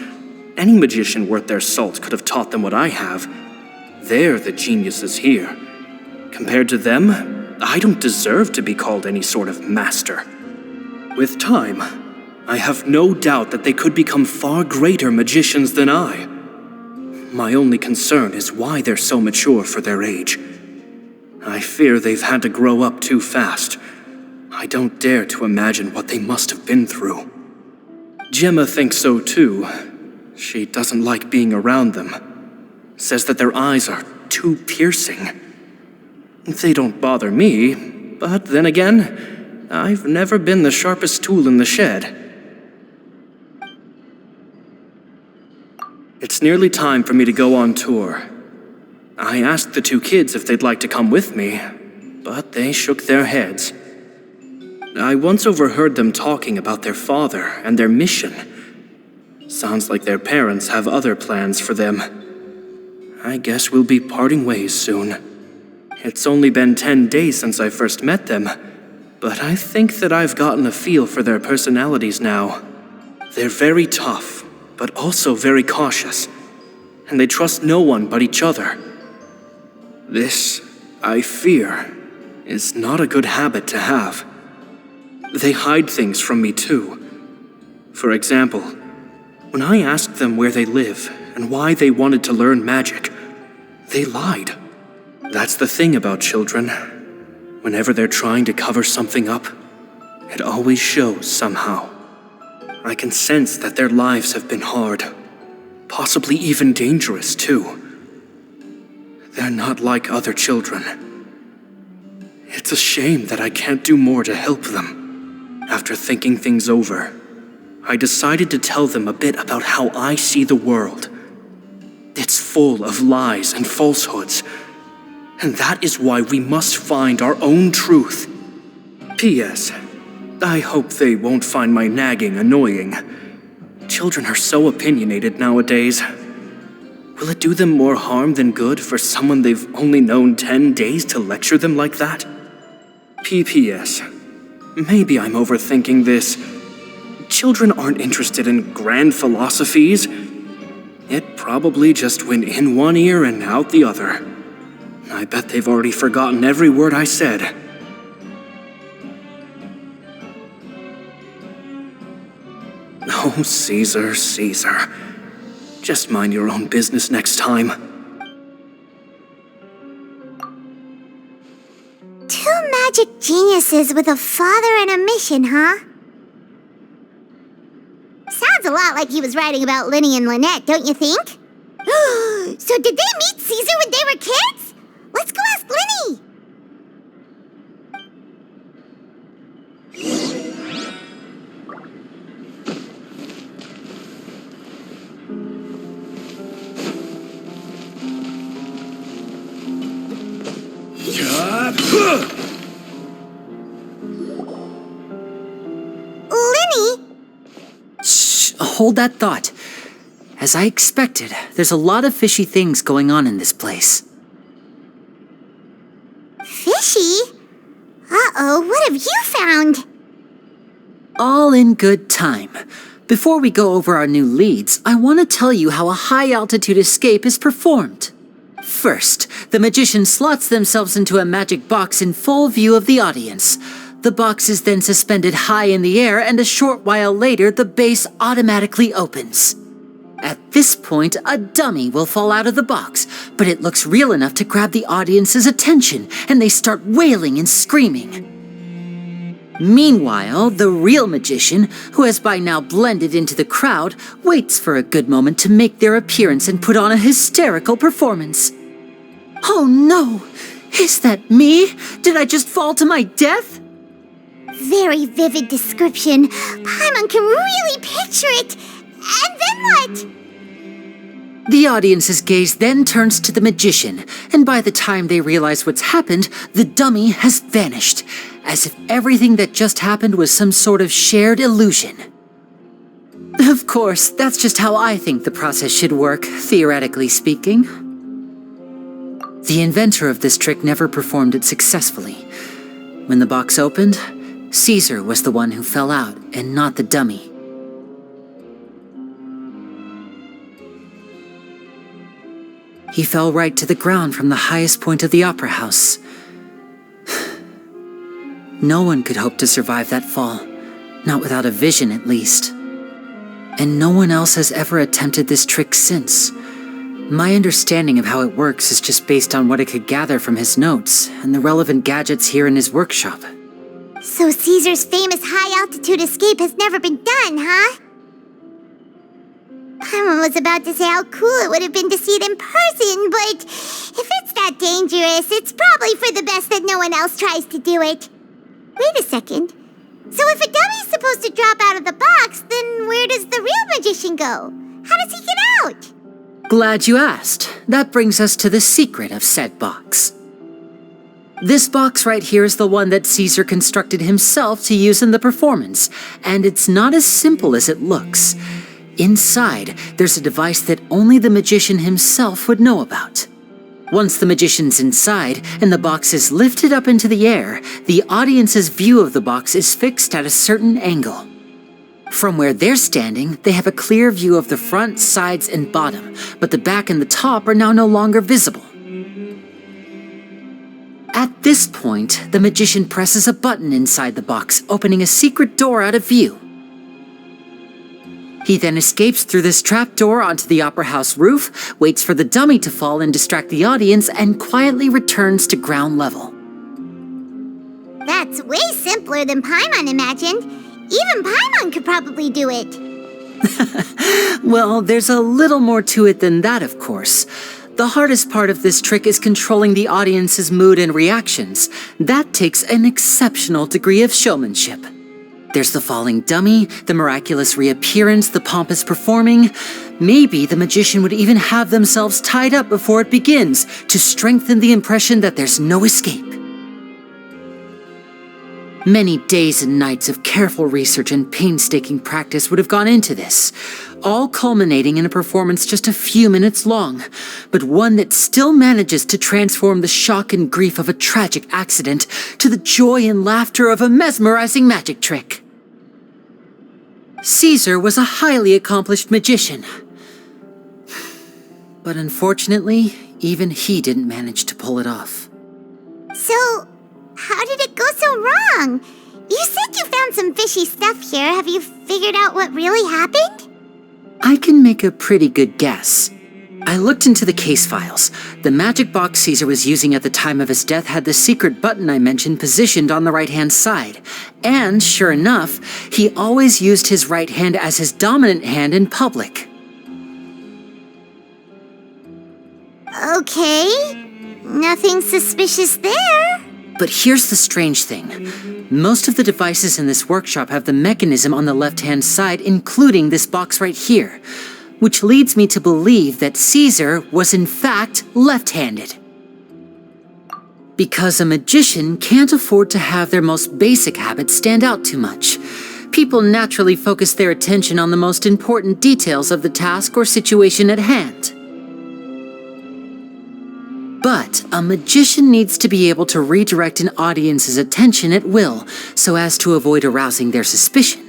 Any magician worth their salt could have taught them what I have. They're the geniuses here. Compared to them, I don't deserve to be called any sort of master. With time, I have no doubt that they could become far greater magicians than I. My only concern is why they're so mature for their age. I fear they've had to grow up too fast. I don't dare to imagine what they must have been through. Gemma thinks so too. She doesn't like being around them. Says that their eyes are too piercing. They don't bother me, but then again, I've never been the sharpest tool in the shed. It's nearly time for me to go on tour. I asked the two kids if they'd like to come with me, but they shook their heads. I once overheard them talking about their father and their mission. Sounds like their parents have other plans for them. I guess we'll be parting ways soon. It's only been 10 days since I first met them, but I think that I've gotten a feel for their personalities now. They're very tough, but also very cautious, and they trust no one but each other. This, I fear, is not a good habit to have. They hide things from me too. For example, when I asked them where they live and why they wanted to learn magic, they lied. That's the thing about children. Whenever they're trying to cover something up, it always shows somehow. I can sense that their lives have been hard, possibly even dangerous too. They're not like other children. It's a shame that I can't do more to help them. After thinking things over, I decided to tell them a bit about how I see the world. It's full of lies and falsehoods, and that is why we must find our own truth. P.S. I hope they won't find my nagging annoying. Children are so opinionated nowadays. Will it do them more harm than good for someone they've only known 10 days to lecture them like that? P.P.S. Maybe I'm overthinking this. Children aren't interested in grand philosophies. It probably just went in one ear and out the other. I bet they've already forgotten every word I said. Oh, Caesar, Caesar. Just mind your own business next time. Two magic geniuses with a father and a mission, huh? Sounds a lot like he was writing about Lyney and Lynette, don't you think? So did they meet Caesar when they were kids? Let's go ask Lyney! Lyney? Shh, hold that thought. As I expected, there's a lot of fishy things going on in this place. Fishy? Uh-oh, what have you found? All in good time. Before we go over our new leads, I want to tell you how a high-altitude escape is performed. First, the magician slots themselves into a magic box in full view of the audience. The box is then suspended high in the air, and a short while later, the base automatically opens. At this point, a dummy will fall out of the box, but it looks real enough to grab the audience's attention, and they start wailing and screaming. Meanwhile, the real magician, who has by now blended into the crowd, waits for a good moment to make their appearance and put on a hysterical performance. Oh no! Is that me? Did I just fall to my death? Very vivid description. Paimon can really picture it. And then what? The audience's gaze then turns to the magician, and by the time they realize what's happened, the dummy has vanished, as if everything that just happened was some sort of shared illusion. Of course, that's just how I think the process should work, theoretically speaking. The inventor of this trick never performed it successfully. When the box opened, Caesar was the one who fell out, and not the dummy. He fell right to the ground from the highest point of the opera house. No one could hope to survive that fall, not without a vision at least. And no one else has ever attempted this trick since. My understanding of how it works is just based on what I could gather from his notes and the relevant gadgets here in his workshop. So Caesar's famous high-altitude escape has never been done, huh? I was about to say how cool it would have been to see it in person, but if it's that dangerous, it's probably for the best that no one else tries to do it. Wait a second. So if a dummy's supposed to drop out of the box, then where does the real magician go? How does he get out? Glad you asked. That brings us to the secret of said box. This box right here is the one that Caesar constructed himself to use in the performance, and it's not as simple as it looks. Inside, there's a device that only the magician himself would know about. Once the magician's inside and the box is lifted up into the air, the audience's view of the box is fixed at a certain angle. From where they're standing, they have a clear view of the front, sides, and bottom, but the back and the top are now no longer visible. At this point, the magician presses a button inside the box, opening a secret door out of view. He then escapes through this trapdoor onto the opera house roof, waits for the dummy to fall and distract the audience, and quietly returns to ground level. That's way simpler than Paimon imagined. Even Paimon could probably do it. Well, there's a little more to it than that, of course. The hardest part of this trick is controlling the audience's mood and reactions. That takes an exceptional degree of showmanship. There's the falling dummy, the miraculous reappearance, the pompous performing. Maybe the magician would even have themselves tied up before it begins to strengthen the impression that there's no escape. Many days and nights of careful research and painstaking practice would have gone into this, all culminating in a performance just a few minutes long, but one that still manages to transform the shock and grief of a tragic accident to the joy and laughter of a mesmerizing magic trick. Caesar was a highly accomplished magician, but unfortunately, even he didn't manage to pull it off. So, how did it go so wrong? You said you found some fishy stuff here. Have you figured out what really happened? I can make a pretty good guess. I looked into the case files. The magic box Caesar was using at the time of his death had the secret button I mentioned positioned on the right-hand side. And, sure enough, he always used his right hand as his dominant hand in public. Okay, nothing suspicious there. But here's the strange thing. Most of the devices in this workshop have the mechanism on the left-hand side, including this box right here, which leads me to believe that Caesar was in fact left-handed. Because a magician can't afford to have their most basic habits stand out too much. People naturally focus their attention on the most important details of the task or situation at hand. But a magician needs to be able to redirect an audience's attention at will so as to avoid arousing their suspicion.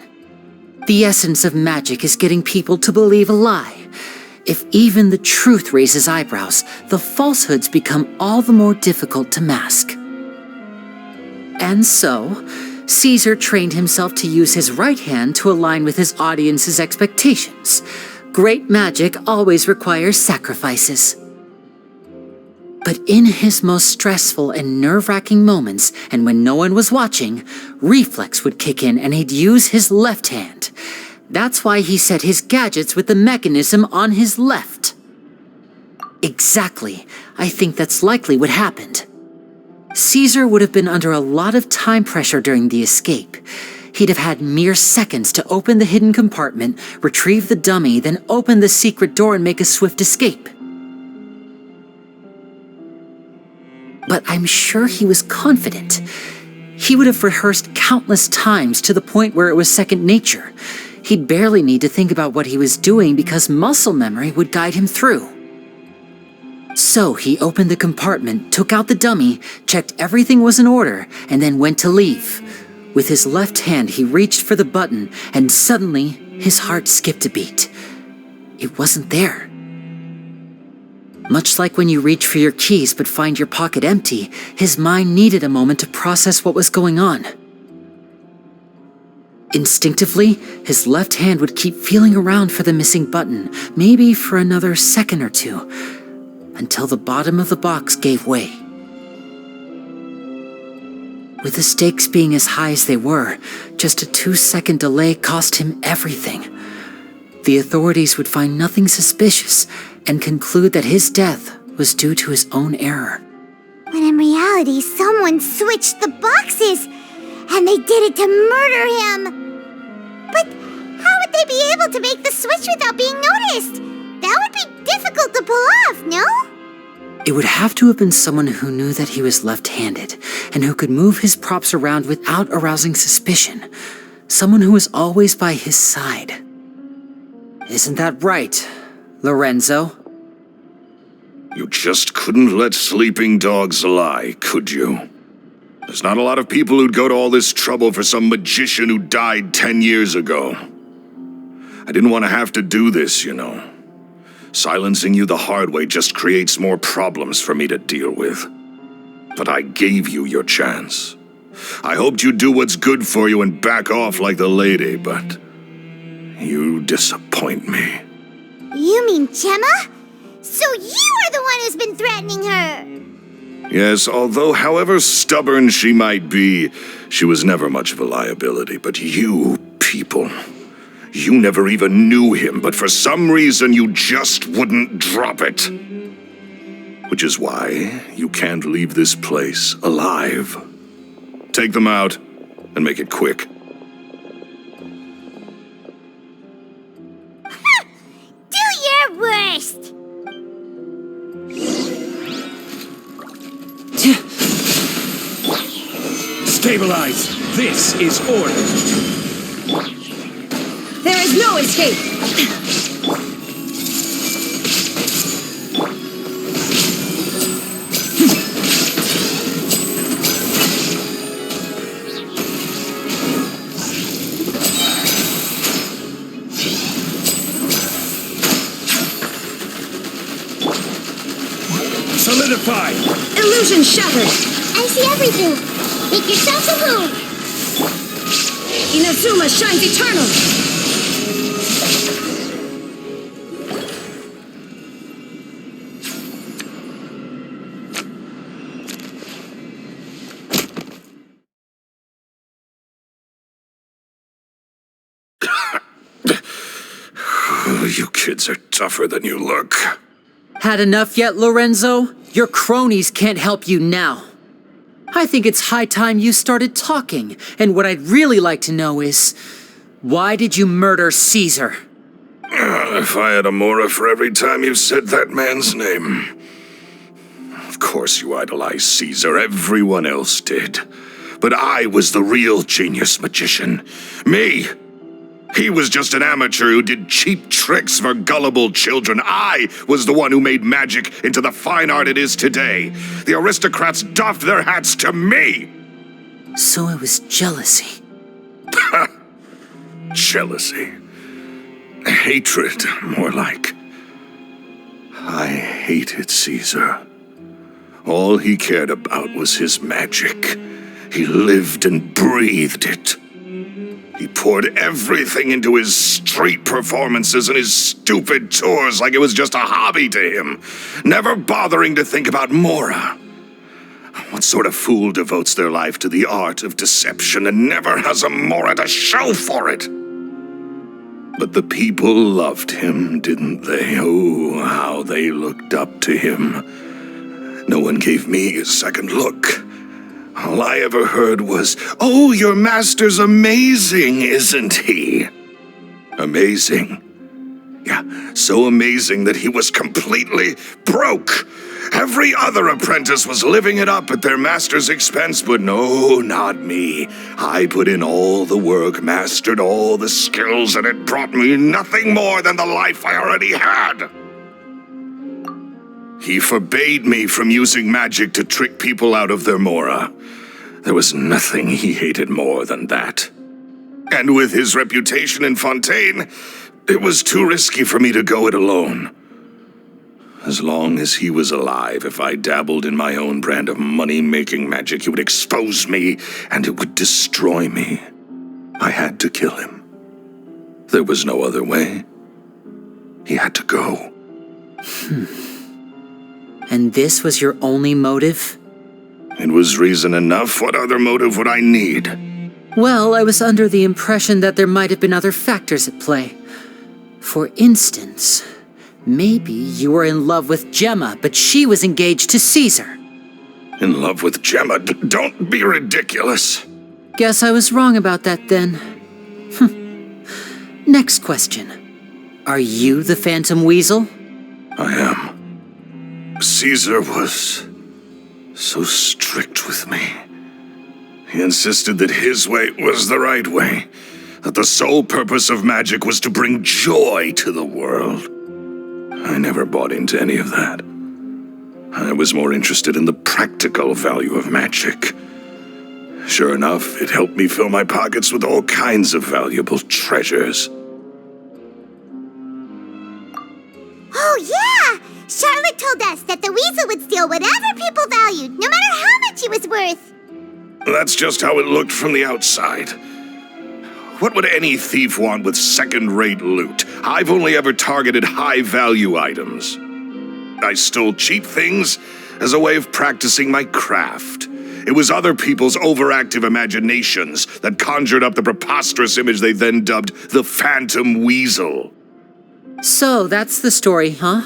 The essence of magic is getting people to believe a lie. If even the truth raises eyebrows, the falsehoods become all the more difficult to mask. And so, Caesar trained himself to use his right hand to align with his audience's expectations. Great magic always requires sacrifices. But in his most stressful and nerve-wracking moments, and when no one was watching, reflex would kick in and he'd use his left hand. That's why he set his gadgets with the mechanism on his left. Exactly. I think that's likely what happened. Caesar would have been under a lot of time pressure during the escape. He'd have had mere seconds to open the hidden compartment, retrieve the dummy, then open the secret door and make a swift escape. But I'm sure he was confident. He would have rehearsed countless times to the point where it was second nature. He'd barely need to think about what he was doing because muscle memory would guide him through. So he opened the compartment, took out the dummy, checked everything was in order, and then went to leave. With his left hand, he reached for the button, and suddenly his heart skipped a beat. It wasn't there. Much like when you reach for your keys but find your pocket empty, his mind needed a moment to process what was going on. Instinctively, his left hand would keep feeling around for the missing button, maybe for another second or two, until the bottom of the box gave way. With the stakes being as high as they were, just a 2-second delay cost him everything. the authorities would find nothing suspicious and conclude that his death was due to his own error. When in reality, someone switched the boxes, and they did it to murder him. But how would they be able to make the switch without being noticed? That would be difficult to pull off, no? It would have to have been someone who knew that he was left-handed and who could move his props around without arousing suspicion. Someone who was always by his side. Isn't that right, Lorenzo? You just couldn't let sleeping dogs lie, could you? There's not a lot of people who'd go to all this trouble for some magician who died 10 years ago. I didn't want to have to do this, you know. Silencing you the hard way just creates more problems for me to deal with. But I gave you your chance. I hoped you'd do what's good for you and back off like the lady, but you disappoint me. You mean Gemma? So you are the one who's been threatening her! Yes, although however stubborn she might be, she was never much of a liability. But you people, you never even knew him, but for some reason you just wouldn't drop it. Which is why you can't leave this place alive. Take them out, and make it quick. Do your worst! Stabilize! This is order! There is no escape! Solidify! Illusion shattered! I see everything! Make yourselves at home! Inazuma shines eternal! You kids are tougher than you look. Had enough yet, Lorenzo? Your cronies can't help you now. I think it's high time you started talking, and what I'd really like to know is, why did you murder Caesar? If I had a mora for every time you said that man's name. Of course you idolized Caesar, everyone else did. But I was the real genius magician. Me! He was just an amateur who did cheap tricks for gullible children. I was the one who made magic into the fine art it is today. The aristocrats doffed their hats to me! So it was jealousy. Jealousy. Hatred, more like. I hated Caesar. All he cared about was his magic. He lived and breathed it. He poured everything into his street performances and his stupid tours like it was just a hobby to him, never bothering to think about Mora. What sort of fool devotes their life to the art of deception and never has a Mora to show for it? But the people loved him, didn't they? Oh, how they looked up to him. No one gave me a second look. All I ever heard was, "Oh, your master's amazing, isn't he?" Amazing. Yeah, so amazing that he was completely broke. Every other apprentice was living it up at their master's expense, but no, not me. I put in all the work, mastered all the skills, and it brought me nothing more than the life I already had. He forbade me from using magic to trick people out of their mora. There was nothing he hated more than that. And with his reputation in Fontaine, it was too risky for me to go it alone. As long as he was alive, if I dabbled in my own brand of money-making magic, he would expose me, and it would destroy me. I had to kill him. There was no other way. He had to go. And this was your only motive? It was reason enough. What other motive would I need? Well, I was under the impression that there might have been other factors at play. For instance, maybe you were in love with Gemma, but she was engaged to Caesar. In love with Gemma? Don't be ridiculous. Guess I was wrong about that then. Next question. Are you the Phantom Weasel? I am. Caesar was so strict with me. He insisted that his way was the right way, that the sole purpose of magic was to bring joy to the world. I never bought into any of that. I was more interested in the practical value of magic. Sure enough, it helped me fill my pockets with all kinds of valuable treasures. Oh, yeah! Charlotte told us that the weasel would steal whatever people valued, no matter how much it was worth. That's just how it looked from the outside. What would any thief want with second-rate loot? I've only ever targeted high-value items. I stole cheap things as a way of practicing my craft. It was other people's overactive imaginations that conjured up the preposterous image they then dubbed the Phantom Weasel. So that's the story, huh?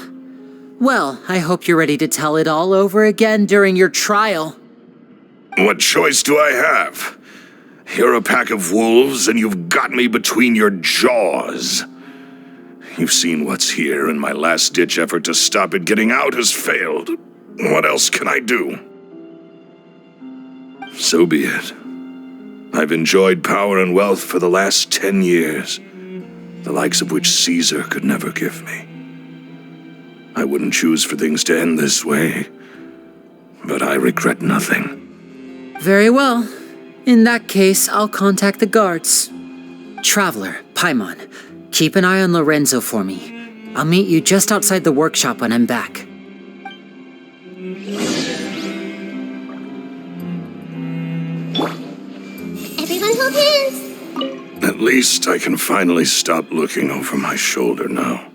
Well, I hope you're ready to tell it all over again during your trial. What choice do I have? You're a pack of wolves, and you've got me between your jaws. You've seen what's here, and my last-ditch effort to stop it getting out has failed. What else can I do? So be it. I've enjoyed power and wealth for the last 10 years, the likes of which Caesar could never give me. I wouldn't choose for things to end this way, but I regret nothing. Very well. In that case, I'll contact the guards. Traveler, Paimon, keep an eye on Lorenzo for me. I'll meet you just outside the workshop when I'm back. Everyone hold hands. At least I can finally stop looking over my shoulder now.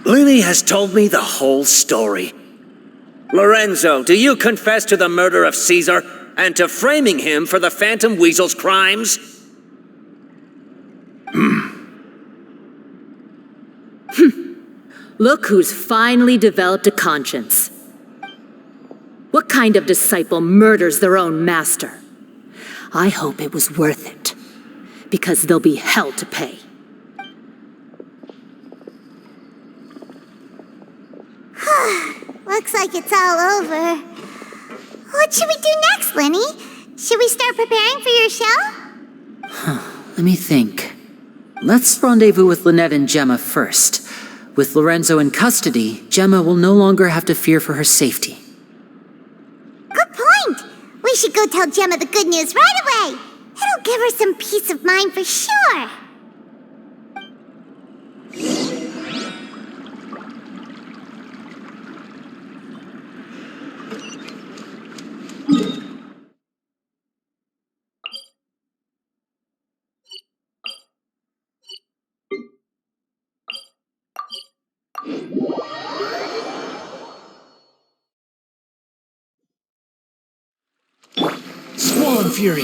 Lyney has told me the whole story. Lorenzo, do you confess to the murder of Caesar and to framing him for the Phantom Weasel's crimes? Look who's finally developed a conscience. What kind of disciple murders their own master? I hope it was worth it, because there'll be hell to pay. Looks like it's all over. What should we do next, Lyney? Should we start preparing for your show? Let me think. Let's rendezvous with Lynette and Gemma first. With Lorenzo in custody, Gemma will no longer have to fear for her safety. Good point. We should go tell Gemma the good news right away. It'll give her some peace of mind for sure. Squall and Fury.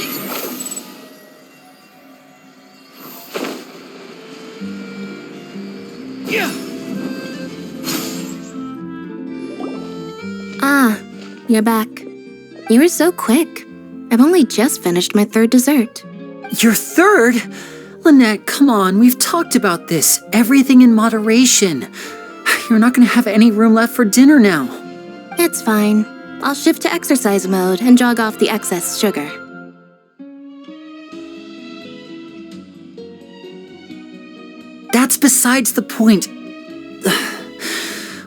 Yeah. Ah, you're back. You were so quick. I've only just finished my third dessert. Your third? Lynette, come on, we've talked about this. Everything in moderation. You're not gonna have any room left for dinner now. It's fine. I'll shift to exercise mode and jog off the excess sugar. That's besides the point.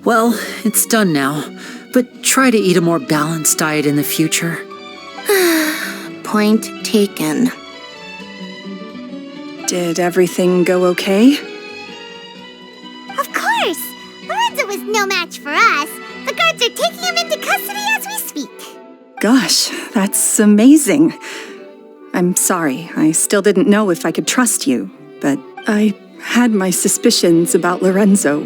Well, it's done now, but try to eat a more balanced diet in the future. Point taken. Did everything go okay? Of course. Lorenzo was no match for us. The guards are taking him into custody as we speak. Gosh, that's amazing. I'm sorry, I still didn't know if I could trust you, but I had my suspicions about Lorenzo,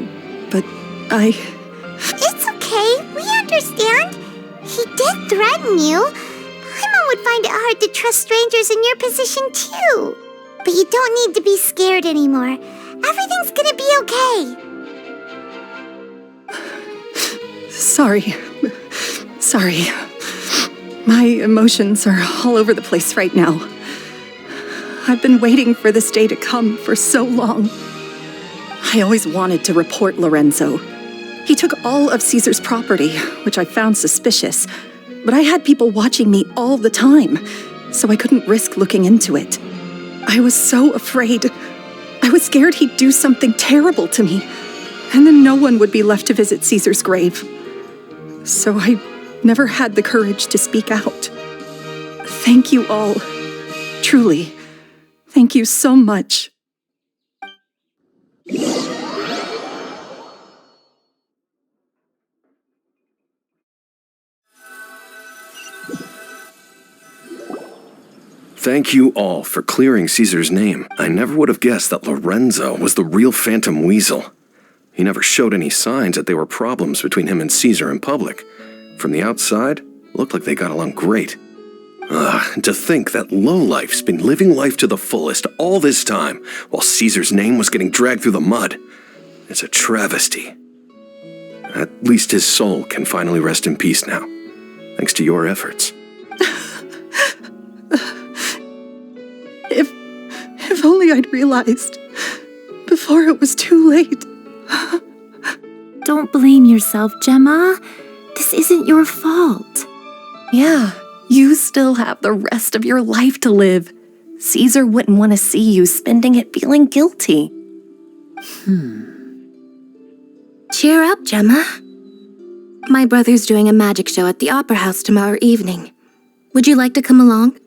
but It's okay, we understand. He did threaten you. Paimon would find it hard to trust strangers in your position too. But you don't need to be scared anymore. Everything's gonna be okay. Sorry. My emotions are all over the place right now. I've been waiting for this day to come for so long. I always wanted to report Lorenzo. He took all of Caesar's property, which I found suspicious, but I had people watching me all the time, so I couldn't risk looking into it. I was so afraid. I was scared he'd do something terrible to me, and then no one would be left to visit Caesar's grave. So I never had the courage to speak out. Thank you all. Truly, thank you so much. Thank you all for clearing Caesar's name. I never would have guessed that Lorenzo was the real Phantom Weasel. He never showed any signs that there were problems between him and Caesar in public. From the outside, it looked like they got along great. And to think that lowlife's been living life to the fullest all this time, while Caesar's name was getting dragged through the mud. It's a travesty. At least his soul can finally rest in peace now, thanks to your efforts. If only I'd realized before it was too late. Don't blame yourself, Gemma. This isn't your fault. Yeah, you still have the rest of your life to live. Caesar wouldn't want to see you spending it feeling guilty. Cheer up, Gemma. My brother's doing a magic show at the Opera House tomorrow evening. Would you like to come along?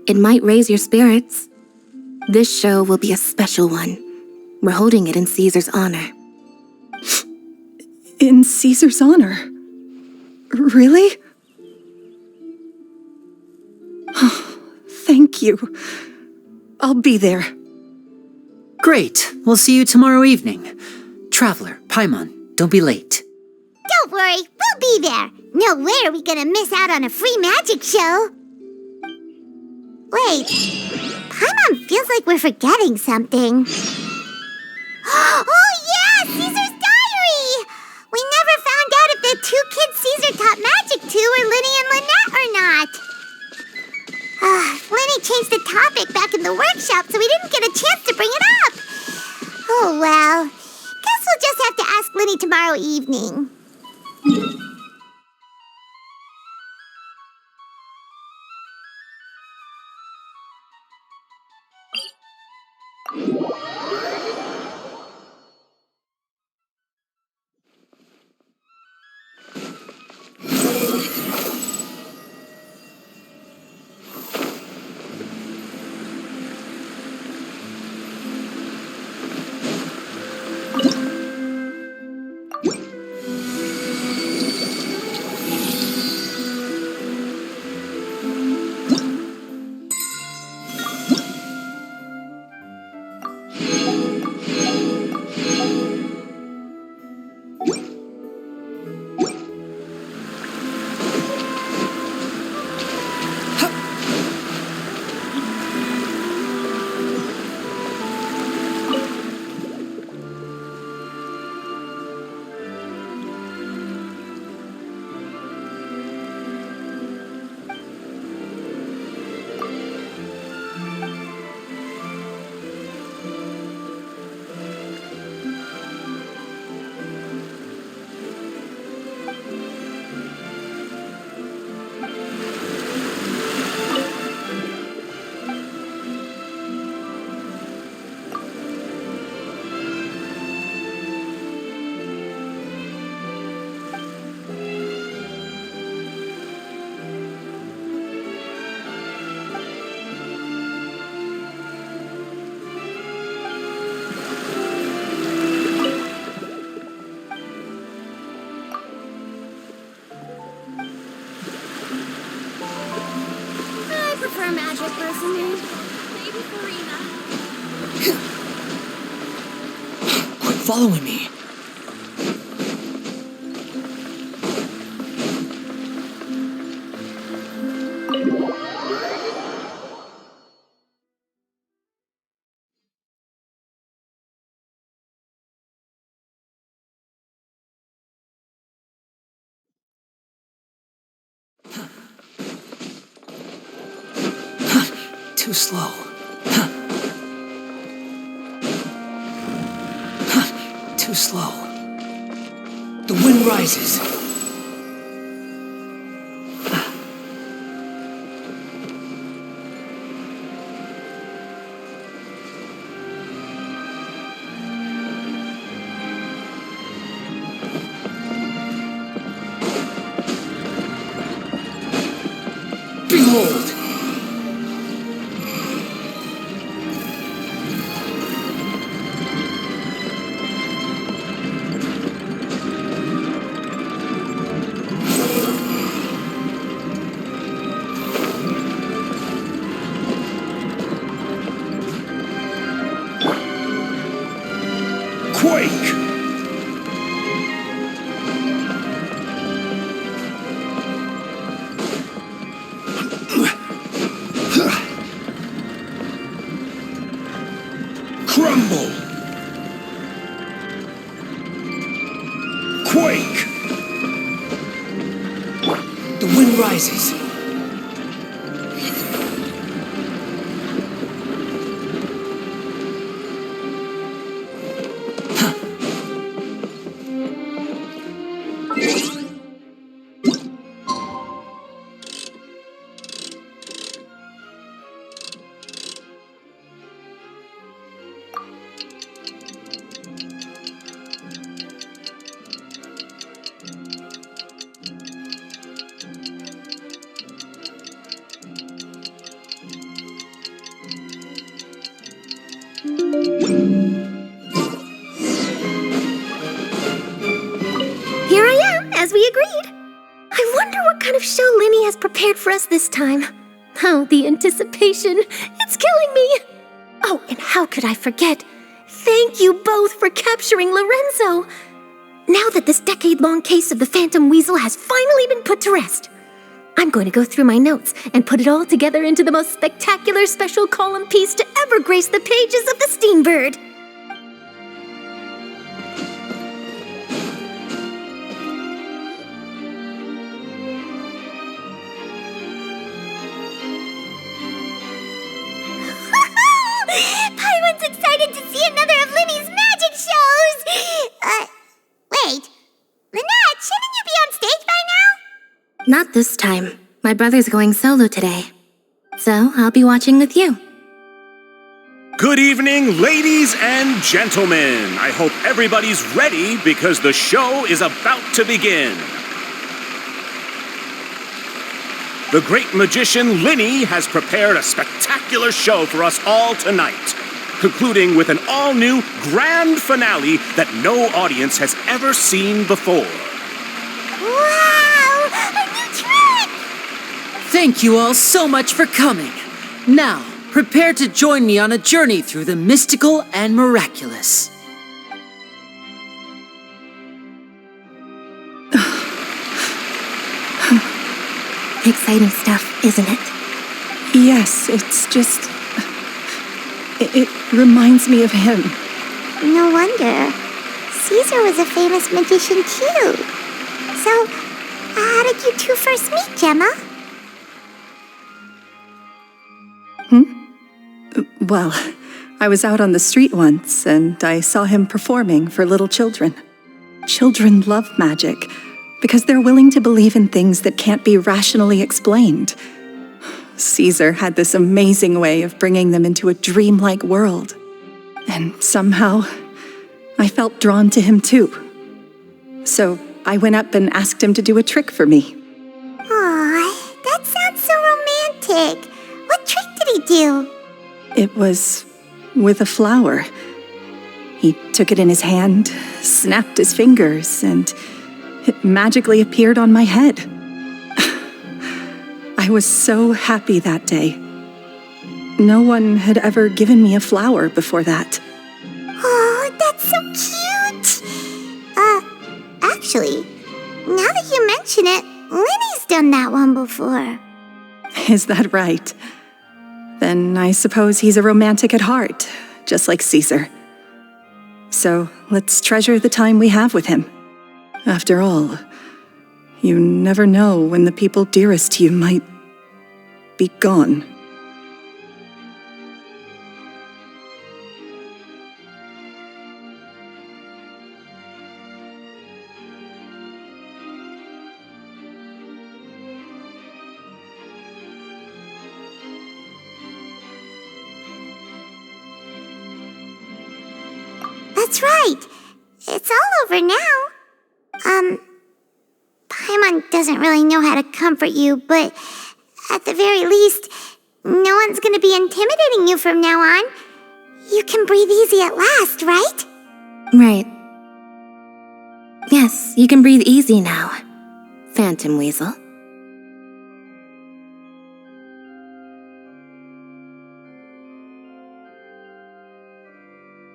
It might raise your spirits. This show will be a special one. We're holding it in Caesar's honor. In Caesar's honor? Really? Thank you. I'll be there. Great. We'll see you tomorrow evening. Traveler, Paimon, don't be late. Don't worry, we'll be there. No way are we gonna miss out on a free magic show. Wait, Paimon feels like we're forgetting something. Oh yeah, Caesar's diary! We never found out if the two kids Caesar taught magic to were Lyney and Lynette or not. Lyney changed the topic back in the workshop, so we didn't get a chance to bring it up. Oh well, guess we'll just have to ask Lyney tomorrow evening. following me. Too slow. Too slow. The wind rises. Behold! Quake! Crumble! Quake! The wind rises. Here I am, as we agreed. I wonder what kind of show Lyney has prepared for us this time. Oh, the anticipation. It's killing me. Oh, and how could I forget? Thank you both for capturing Lorenzo. Now that this decade-long case of the Phantom Weasel has finally been put to rest, I'm going to go through my notes and put it all together into the most spectacular special column piece to ever grace the pages of the Steambird. Paiwan's excited to see another of Lyney's magic shows! Wait. Lynette, shouldn't you be on stage by now? Not this time. My brother's going solo today. So I'll be watching with you. Good evening, ladies and gentlemen. I hope everybody's ready because the show is about to begin. The great magician Lyney has prepared a spectacular show for us all tonight, concluding with an all-new grand finale that no audience has ever seen before. Wow! A new trick! Thank you all so much for coming. Now, prepare to join me on a journey through the mystical and miraculous. Exciting stuff, isn't it? Yes, it's just... It reminds me of him. No wonder. Caesar was a famous magician too. So, how did you two first meet, Gemma? Well, I was out on the street once, and I saw him performing for little children. Children love magic, because they're willing to believe in things that can't be rationally explained. Caesar had this amazing way of bringing them into a dreamlike world. And somehow, I felt drawn to him too. So I went up and asked him to do a trick for me. Aw, that sounds so romantic. What trick did he do? It was with a flower. He took it in his hand, snapped his fingers, and it magically appeared on my head. I was so happy that day. No one had ever given me a flower before that. Oh, that's so cute! unfortunate. Lyney's done that one before. Is that right? Then I suppose he's a romantic at heart, just like Caesar. So let's treasure the time we have with him. After all, you never know when the people dearest to you might be gone. That's right. It's all over now. Paimon doesn't really know how to comfort you, but at the very least, no one's gonna be intimidating you from now on. You can breathe easy at last, right? Right. Yes, you can breathe easy now, Phantom Weasel.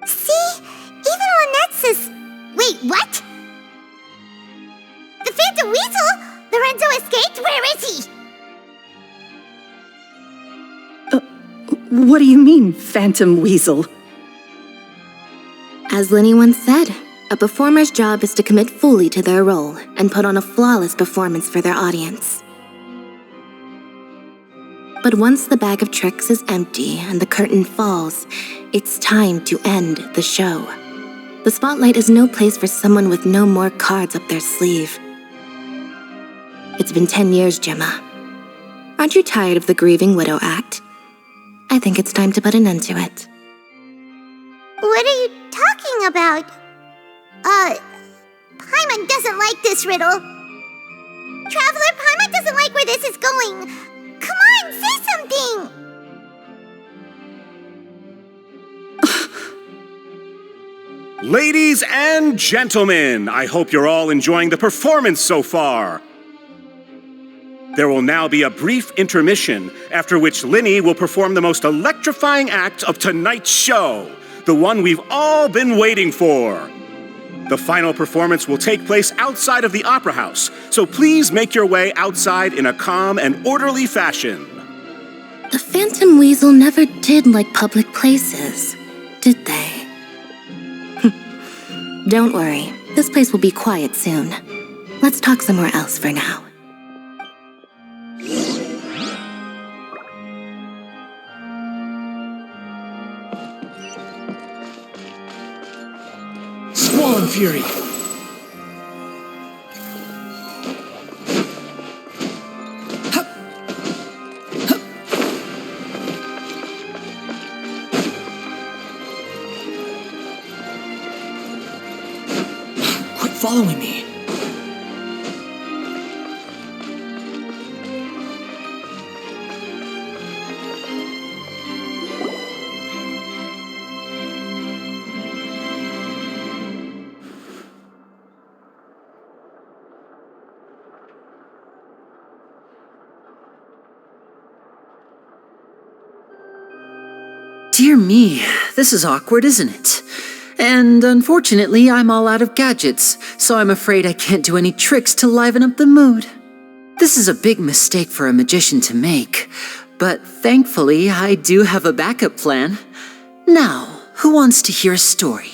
See? Even Lynette says... Wait, what? The Phantom Weasel? Lorenzo escaped? Where is he? What do you mean, Phantom Weasel? As Lyney once said, a performer's job is to commit fully to their role and put on a flawless performance for their audience. But once the bag of tricks is empty and the curtain falls, it's time to end the show. The spotlight is no place for someone with no more cards up their sleeve. It's been 10 years, Gemma. Aren't you tired of the grieving widow act? I think it's time to put an end to it. What are you talking about? Paimon doesn't like this riddle. Traveler, Paimon doesn't like where this is going. Come on, say something! Ladies and gentlemen, I hope you're all enjoying the performance so far. There will now be a brief intermission, after which Lyney will perform the most electrifying act of tonight's show, the one we've all been waiting for. The final performance will take place outside of the Opera House, so please make your way outside in a calm and orderly fashion. The Phantom Weasel never did like public places, did they? Don't worry, this place will be quiet soon. Let's talk somewhere else for now. Squall Fury! Quit following me. Dear me, this is awkward, isn't it? And unfortunately, I'm all out of gadgets, so I'm afraid I can't do any tricks to liven up the mood. This is a big mistake for a magician to make, but thankfully, I do have a backup plan. Now, who wants to hear a story?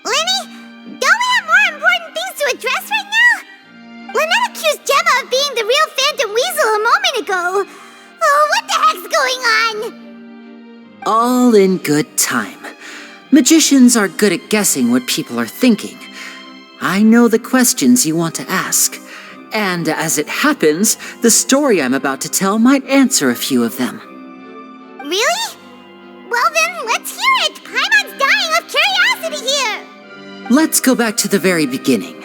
Lyney, don't we have more important things to address right now? Lynette accused Gemma of being the real Phantom Weasel a moment ago. Oh, what the heck's going on? All in good time. Magicians are good at guessing what people are thinking. I know the questions you want to ask, and as it happens, the story I'm about to tell might answer a few of them. Really? Well then, let's hear it! Paimon's dying of curiosity here! Let's go back to the very beginning.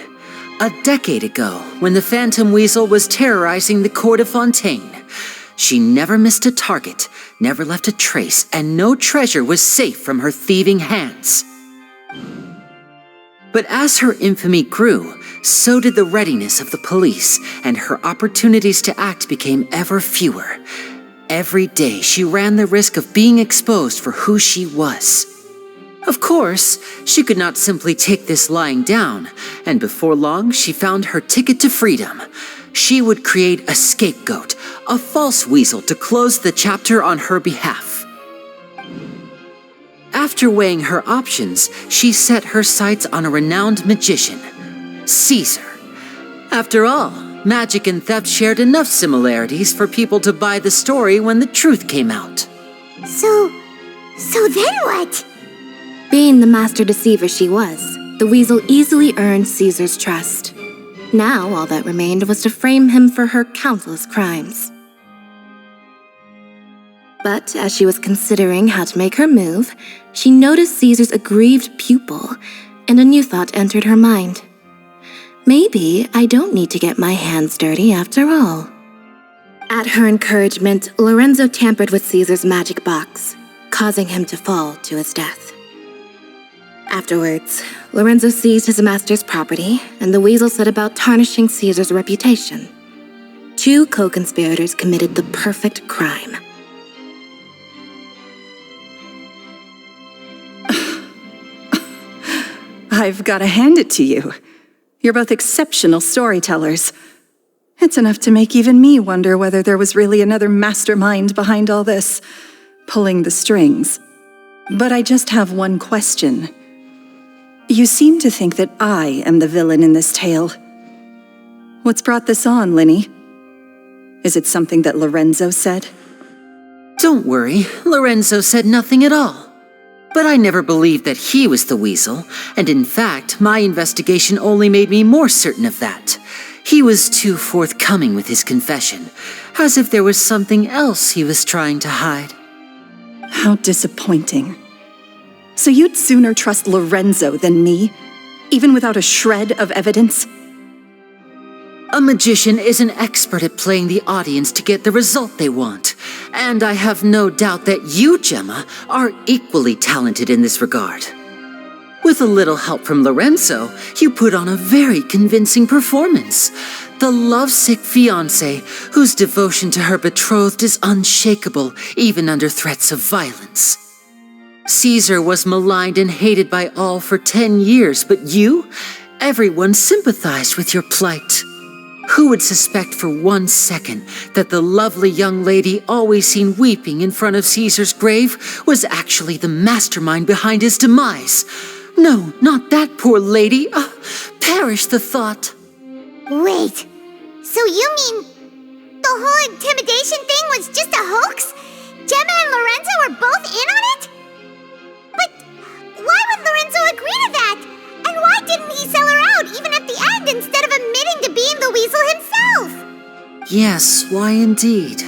A decade ago, when the Phantom Weasel was terrorizing the court of Fontaine, she never missed a target, never left a trace, and no treasure was safe from her thieving hands. But as her infamy grew, so did the readiness of the police, and her opportunities to act became ever fewer. Every day she ran the risk of being exposed for who she was. Of course, she could not simply take this lying down, and before long she found her ticket to freedom. She would create a scapegoat, a false weasel to close the chapter on her behalf. After weighing her options, she set her sights on a renowned magician, Caesar. After all, magic and theft shared enough similarities for people to buy the story when the truth came out. So then what? Being the master deceiver she was, the weasel easily earned Caesar's trust. Now all that remained was to frame him for her countless crimes. But as she was considering how to make her move, she noticed Caesar's aggrieved pupil, and a new thought entered her mind. Maybe I don't need to get my hands dirty after all. At her encouragement, Lorenzo tampered with Caesar's magic box, causing him to fall to his death. Afterwards, Lorenzo seized his master's property, and the weasel set about tarnishing Caesar's reputation. Two co-conspirators committed the perfect crime. I've got to hand it to you. You're both exceptional storytellers. It's enough to make even me wonder whether there was really another mastermind behind all this, pulling the strings. But I just have one question. You seem to think that I am the villain in this tale. What's brought this on, Lyney? Is it something that Lorenzo said? Don't worry, Lorenzo said nothing at all. But I never believed that he was the weasel, and in fact, my investigation only made me more certain of that. He was too forthcoming with his confession, as if there was something else he was trying to hide. How disappointing. So you'd sooner trust Lorenzo than me, even without a shred of evidence? A magician is an expert at playing the audience to get the result they want, and I have no doubt that you, Gemma, are equally talented in this regard. With a little help from Lorenzo, you put on a very convincing performance. The lovesick fiancé, whose devotion to her betrothed is unshakable, even under threats of violence. Caesar was maligned and hated by all for 10 years, but you? Everyone sympathized with your plight. Who would suspect for 1 second that the lovely young lady always seen weeping in front of Caesar's grave was actually the mastermind behind his demise? No, not that poor lady. Perish the thought. Wait, so you mean the whole intimidation thing was just a hoax? Gemma and Lorenzo were both in on it? But why would Lorenzo agree to that? And why didn't he sell her out even at the end instead of admitting to being the weasel himself? Yes, why indeed?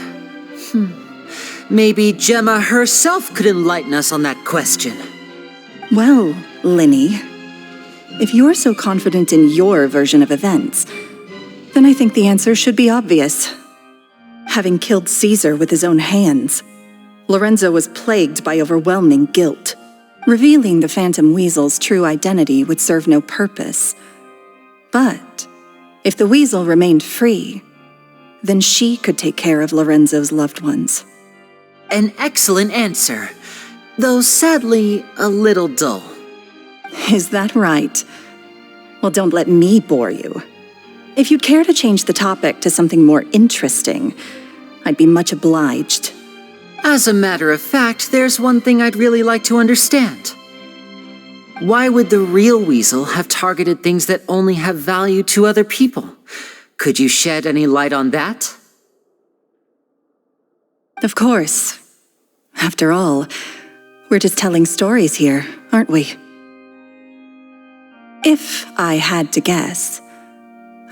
Maybe Gemma herself could enlighten us on that question. Well, Lyney, if you're so confident in your version of events, then I think the answer should be obvious. Having killed Caesar with his own hands, Lorenzo was plagued by overwhelming guilt. Revealing the Phantom Weasel's true identity would serve no purpose. But if the weasel remained free, then she could take care of Lorenzo's loved ones. An excellent answer, though sadly a little dull. Is that right? Well, don't let me bore you. If you'd care to change the topic to something more interesting, I'd be much obliged. As a matter of fact, there's one thing I'd really like to understand. Why would the real weasel have targeted things that only have value to other people? Could you shed any light on that? Of course. After all, we're just telling stories here, aren't we? If I had to guess,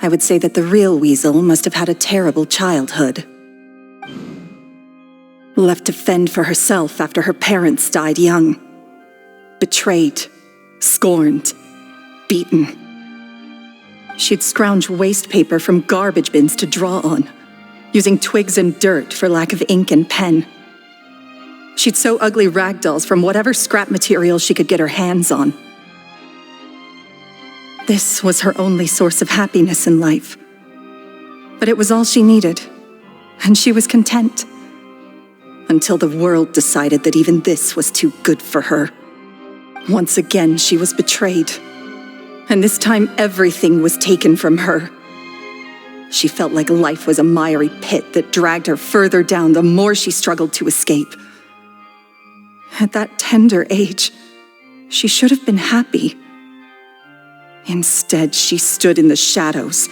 I would say that the real weasel must have had a terrible childhood. Left to fend for herself after her parents died young. Betrayed, scorned, beaten. She'd scrounge waste paper from garbage bins to draw on, using twigs and dirt for lack of ink and pen. She'd sew ugly rag dolls from whatever scrap material she could get her hands on. This was her only source of happiness in life. But it was all she needed, and she was content. Until the world decided that even this was too good for her. Once again, she was betrayed. And this time, everything was taken from her. She felt like life was a miry pit that dragged her further down the more she struggled to escape. At that tender age, she should have been happy. Instead, she stood in the shadows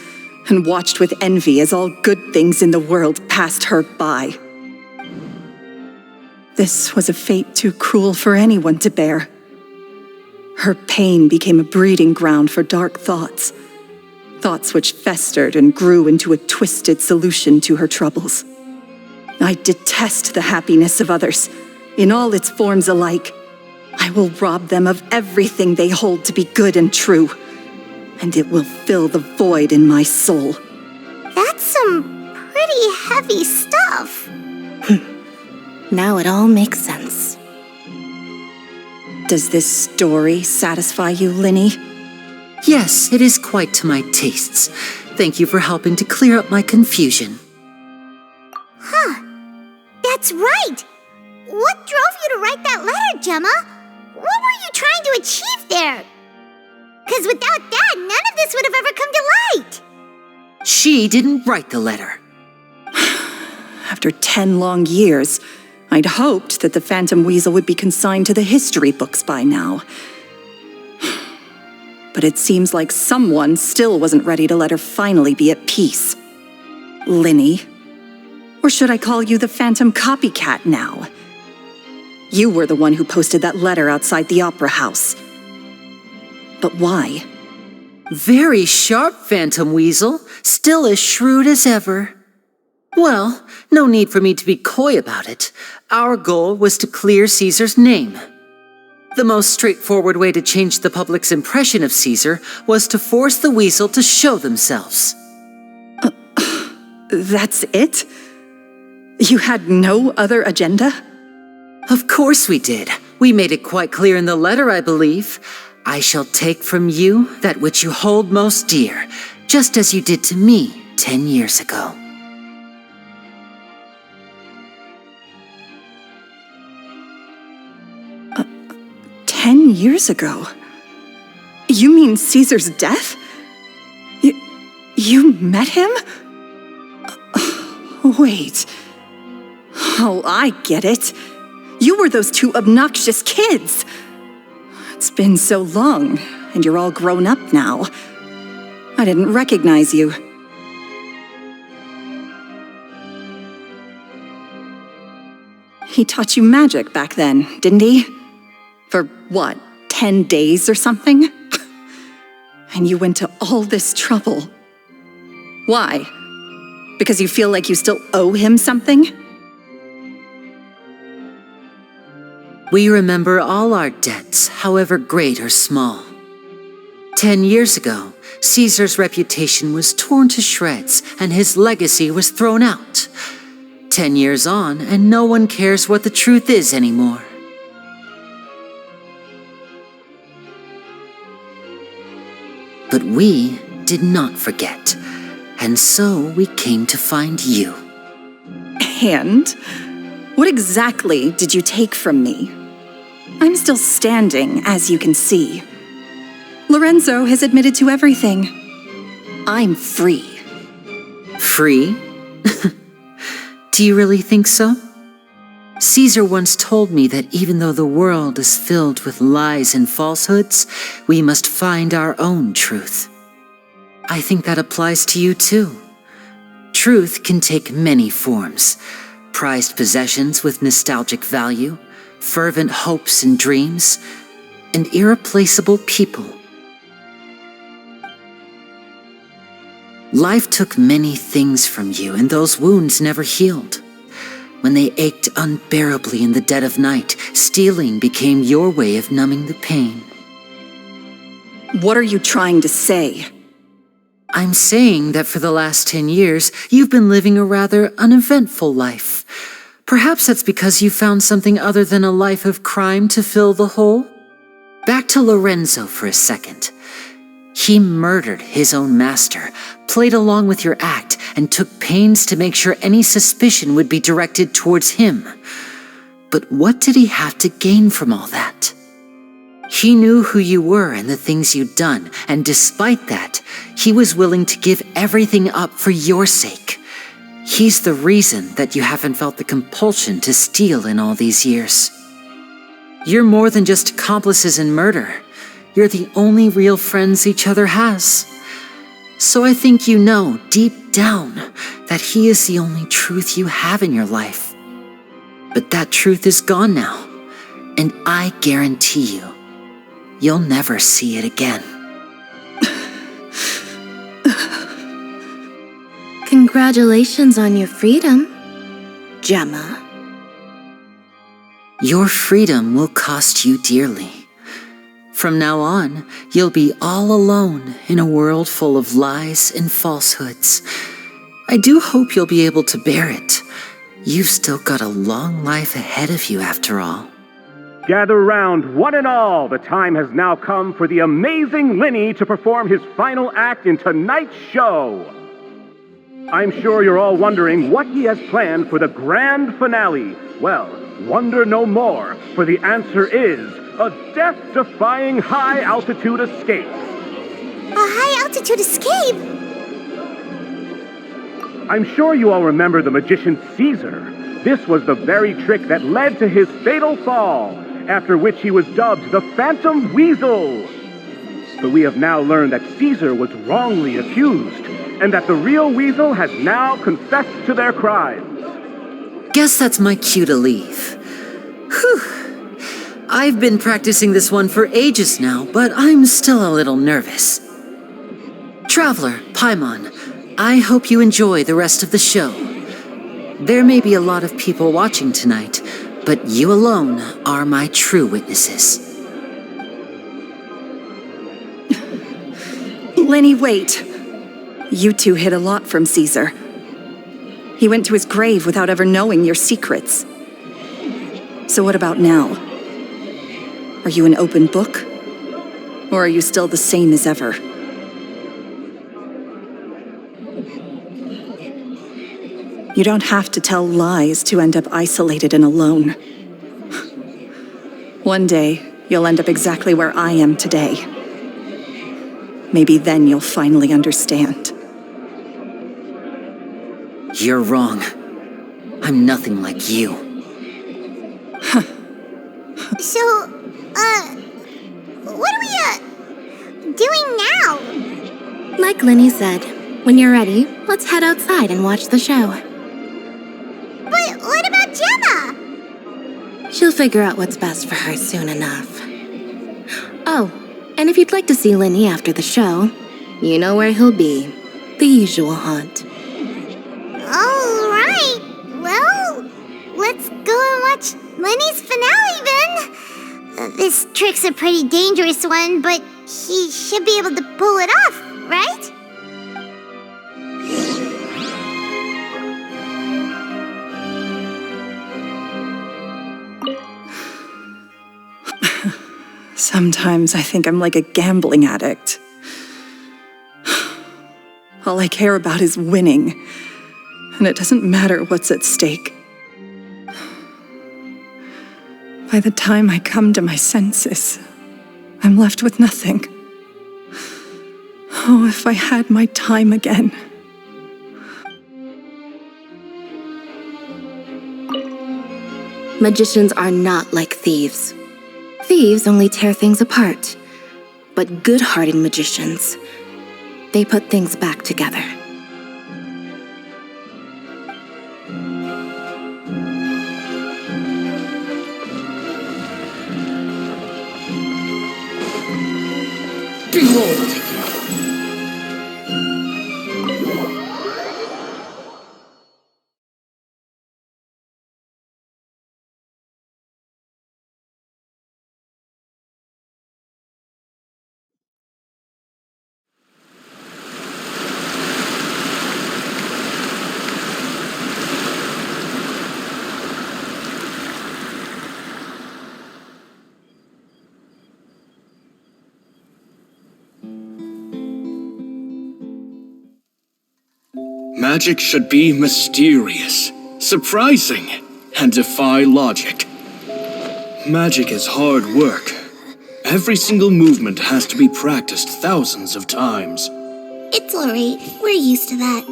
and watched with envy as all good things in the world passed her by. This was a fate too cruel for anyone to bear. Her pain became a breeding ground for dark thoughts, thoughts which festered and grew into a twisted solution to her troubles. I detest the happiness of others, in all its forms alike. I will rob them of everything they hold to be good and true, and it will fill the void in my soul. That's some pretty heavy stuff. Now it all makes sense. Does this story satisfy you, Lyney? Yes, it is quite to my tastes. Thank you for helping to clear up my confusion. Huh. That's right. What drove you to write that letter, Gemma? What were you trying to achieve there? Because without that, none of this would have ever come to light. She didn't write the letter. After 10 long years, I'd hoped that the Phantom Weasel would be consigned to the history books by now. But it seems like someone still wasn't ready to let her finally be at peace. Lyney? Or should I call you the Phantom Copycat now? You were the one who posted that letter outside the Opera House. But why? Very sharp, Phantom Weasel. Still as shrewd as ever. Well, no need for me to be coy about it. Our goal was to clear Caesar's name. The most straightforward way to change the public's impression of Caesar was to force the Weasel to show themselves. That's it? You had no other agenda? Of course we did. We made it quite clear in the letter, I believe. I shall take from you that which you hold most dear, just as you did to me 10 years ago. 10 years ago? You mean Caesar's death? You met him? Wait. Oh, I get it. You were those two obnoxious kids. It's been so long, and you're all grown up now. I didn't recognize you. He taught you magic back then, didn't he? For what, 10 days or something? And you went to all this trouble. Why? Because you feel like you still owe him something? We remember all our debts, however great or small. 10 years ago, Caesar's reputation was torn to shreds and his legacy was thrown out. 10 years on, and no one cares what the truth is anymore. But we did not forget, and so we came to find you. And? What exactly did you take from me? I'm still standing, as you can see. Lorenzo has admitted to everything. I'm free. Free? Do you really think so? Caesar once told me that even though the world is filled with lies and falsehoods, we must find our own truth. I think that applies to you too. Truth can take many forms. Prized possessions with nostalgic value, fervent hopes and dreams, and irreplaceable people. Life took many things from you, and those wounds never healed. When they ached unbearably in the dead of night, stealing became your way of numbing the pain. What are you trying to say? I'm saying that for the last 10 years, you've been living a rather uneventful life. Perhaps that's because you found something other than a life of crime to fill the hole? Back to Lorenzo for a second. He murdered his own master, played along with your act, and took pains to make sure any suspicion would be directed towards him. But what did he have to gain from all that? He knew who you were and the things you'd done, and despite that, he was willing to give everything up for your sake. He's the reason that you haven't felt the compulsion to steal in all these years. You're more than just accomplices in murder. You're the only real friends each other has. So I think you know, deep down, that he is the only truth you have in your life. But that truth is gone now, and I guarantee you, you'll never see it again. Congratulations on your freedom, Gemma. Your freedom will cost you dearly. From now on, you'll be all alone in a world full of lies and falsehoods. I do hope you'll be able to bear it. You've still got a long life ahead of you after all. Gather round, one and all. The time has now come for the amazing Lyney to perform his final act in tonight's show. I'm sure you're all wondering what he has planned for the grand finale. Well, wonder no more, for the answer is a death-defying high-altitude escape. A high-altitude escape? I'm sure you all remember the magician Caesar. This was the very trick that led to his fatal fall, after which he was dubbed the Phantom Weasel. But we have now learned that Caesar was wrongly accused, and that the real Weasel has now confessed to their crimes. Guess that's my cue to leave. Whew. I've been practicing this one for ages now, but I'm still a little nervous. Traveler, Paimon, I hope you enjoy the rest of the show. There may be a lot of people watching tonight, but you alone are my true witnesses. Lyney, wait. You two hid a lot from Caesar. He went to his grave without ever knowing your secrets. So what about now? Are you an open book? Or are you still the same as ever? You don't have to tell lies to end up isolated and alone. One day, you'll end up exactly where I am today. Maybe then you'll finally understand. You're wrong. I'm nothing like you. So, what are we, doing now? Like Lyney said, when you're ready, let's head outside and watch the show. But what about Gemma? She'll figure out what's best for her soon enough. Oh, and if you'd like to see Lyney after the show, you know where he'll be. The usual haunt. All right. Well, let's go and watch Lyney's finale then. This trick's a pretty dangerous one, but he should be able to pull it off, right? Sometimes I think I'm like a gambling addict. All I care about is winning, and it doesn't matter what's at stake. By the time I come to my senses, I'm left with nothing. Oh, if I had my time again. Magicians are not like thieves. Thieves only tear things apart. But good-hearted magicians, they put things back together. Behold! Magic should be mysterious, surprising, and defy logic. Magic is hard work, Every single movement has to be practiced thousands of times. It's alright. We're used to that.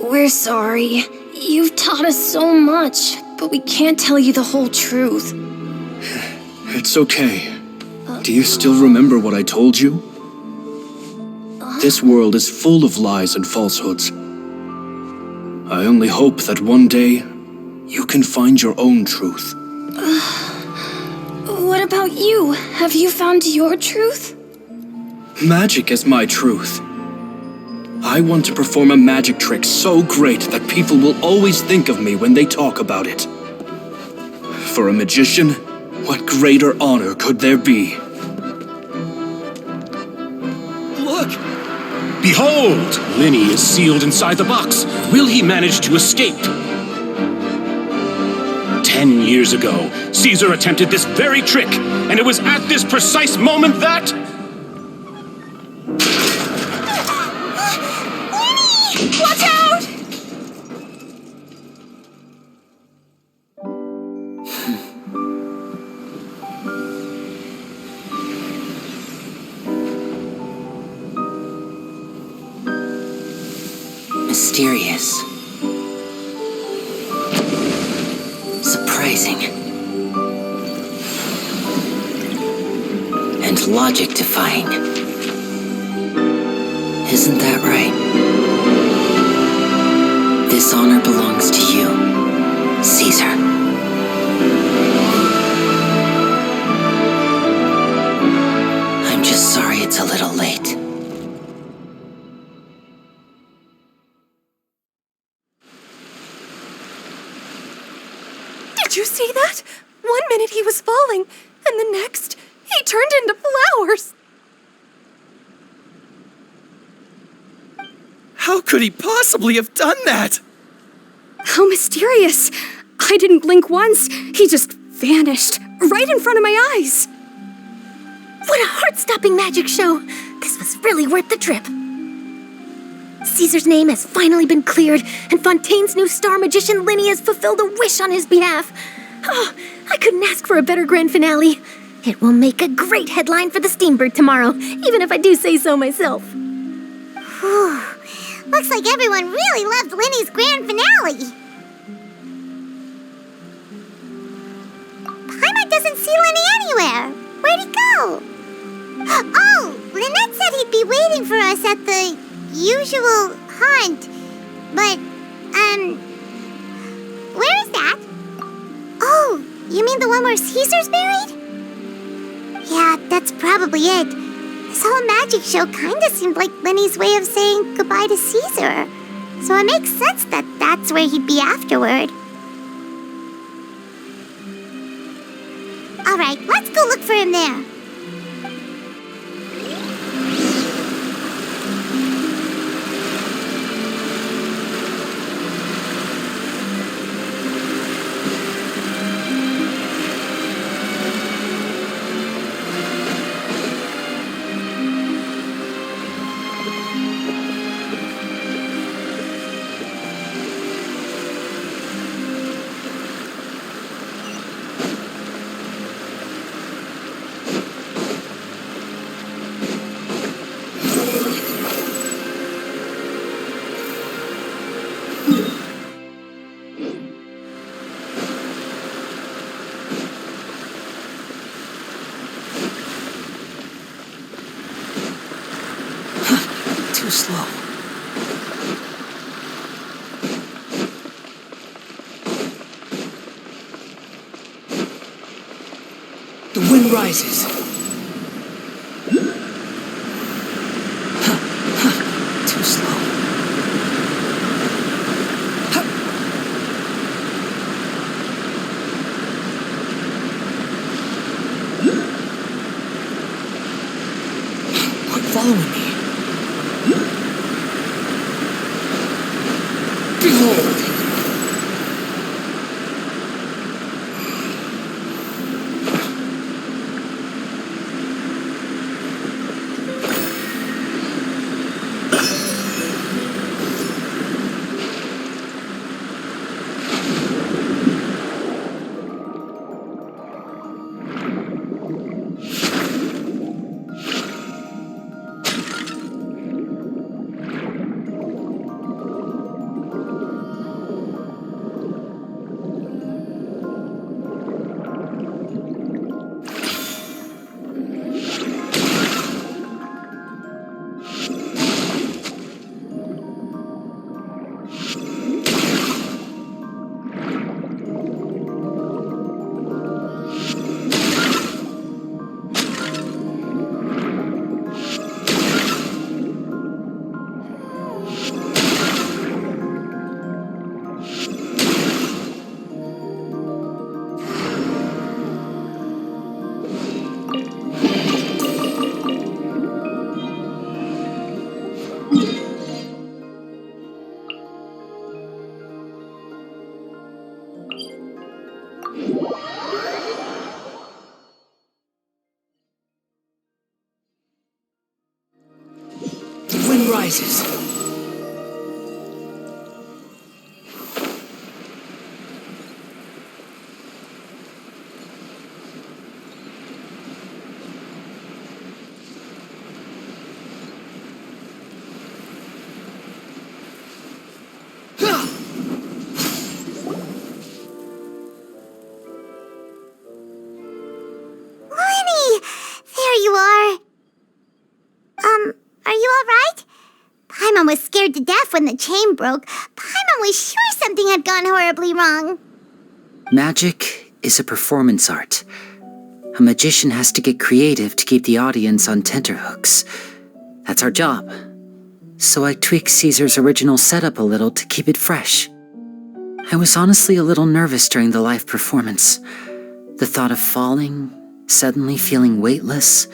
We're sorry. You've taught us so much, but we can't tell you the whole truth. It's okay. Do you still remember what I told you? This world is full of lies and falsehoods. I only hope that one day you can find your own truth. What about you? Have you found your truth? Magic is my truth. I want to perform a magic trick so great that people will always think of me when they talk about it. For a magician, what greater honor could there be? Look! Behold! Lyney is sealed inside the box. Will he manage to escape? 10 years ago, Caesar attempted this very trick, and it was at this precise moment that... Watch out! Mysterious. Surprising. And logic-defying. Isn't that right? This honor belongs to you, Caesar. I'm just sorry it's a little late. Did you see that? 1 minute he was falling, and the next, he turned into flowers. How could he possibly have done that? How mysterious. I didn't blink once. He just vanished right in front of my eyes. What a heart-stopping magic show! This was really worth the trip. Caesar's name has finally been cleared, and Fontaine's new star magician Lyney has fulfilled a wish on his behalf. Oh, I couldn't ask for a better grand finale. It will make a great headline for the Steambird tomorrow, even if I do say so myself. Whew. Looks like everyone really loved Lyney's grand finale. Paimon doesn't see Lyney anywhere. Where'd he go? Oh, Lynette said he'd be waiting for us at the usual haunt. But, where is that? Oh, you mean the one where Caesar's buried? Yeah, that's probably it. This whole magic show kinda seemed like Lyney's way of saying goodbye to Caesar. So it makes sense that that's where he'd be afterward. Alright, let's go look for him there. Too slow. The wind rises. Too slow. Quit following me. Behold! surprises. Lyney! There you are. Are you alright? Paimon was scared to death when the chain broke. Paimon was sure something had gone horribly wrong. Magic is a performance art. A magician has to get creative to keep the audience on tenterhooks. That's our job. So I tweaked Caesar's original setup a little to keep it fresh. I was honestly a little nervous during the live performance. The thought of falling, suddenly feeling weightless,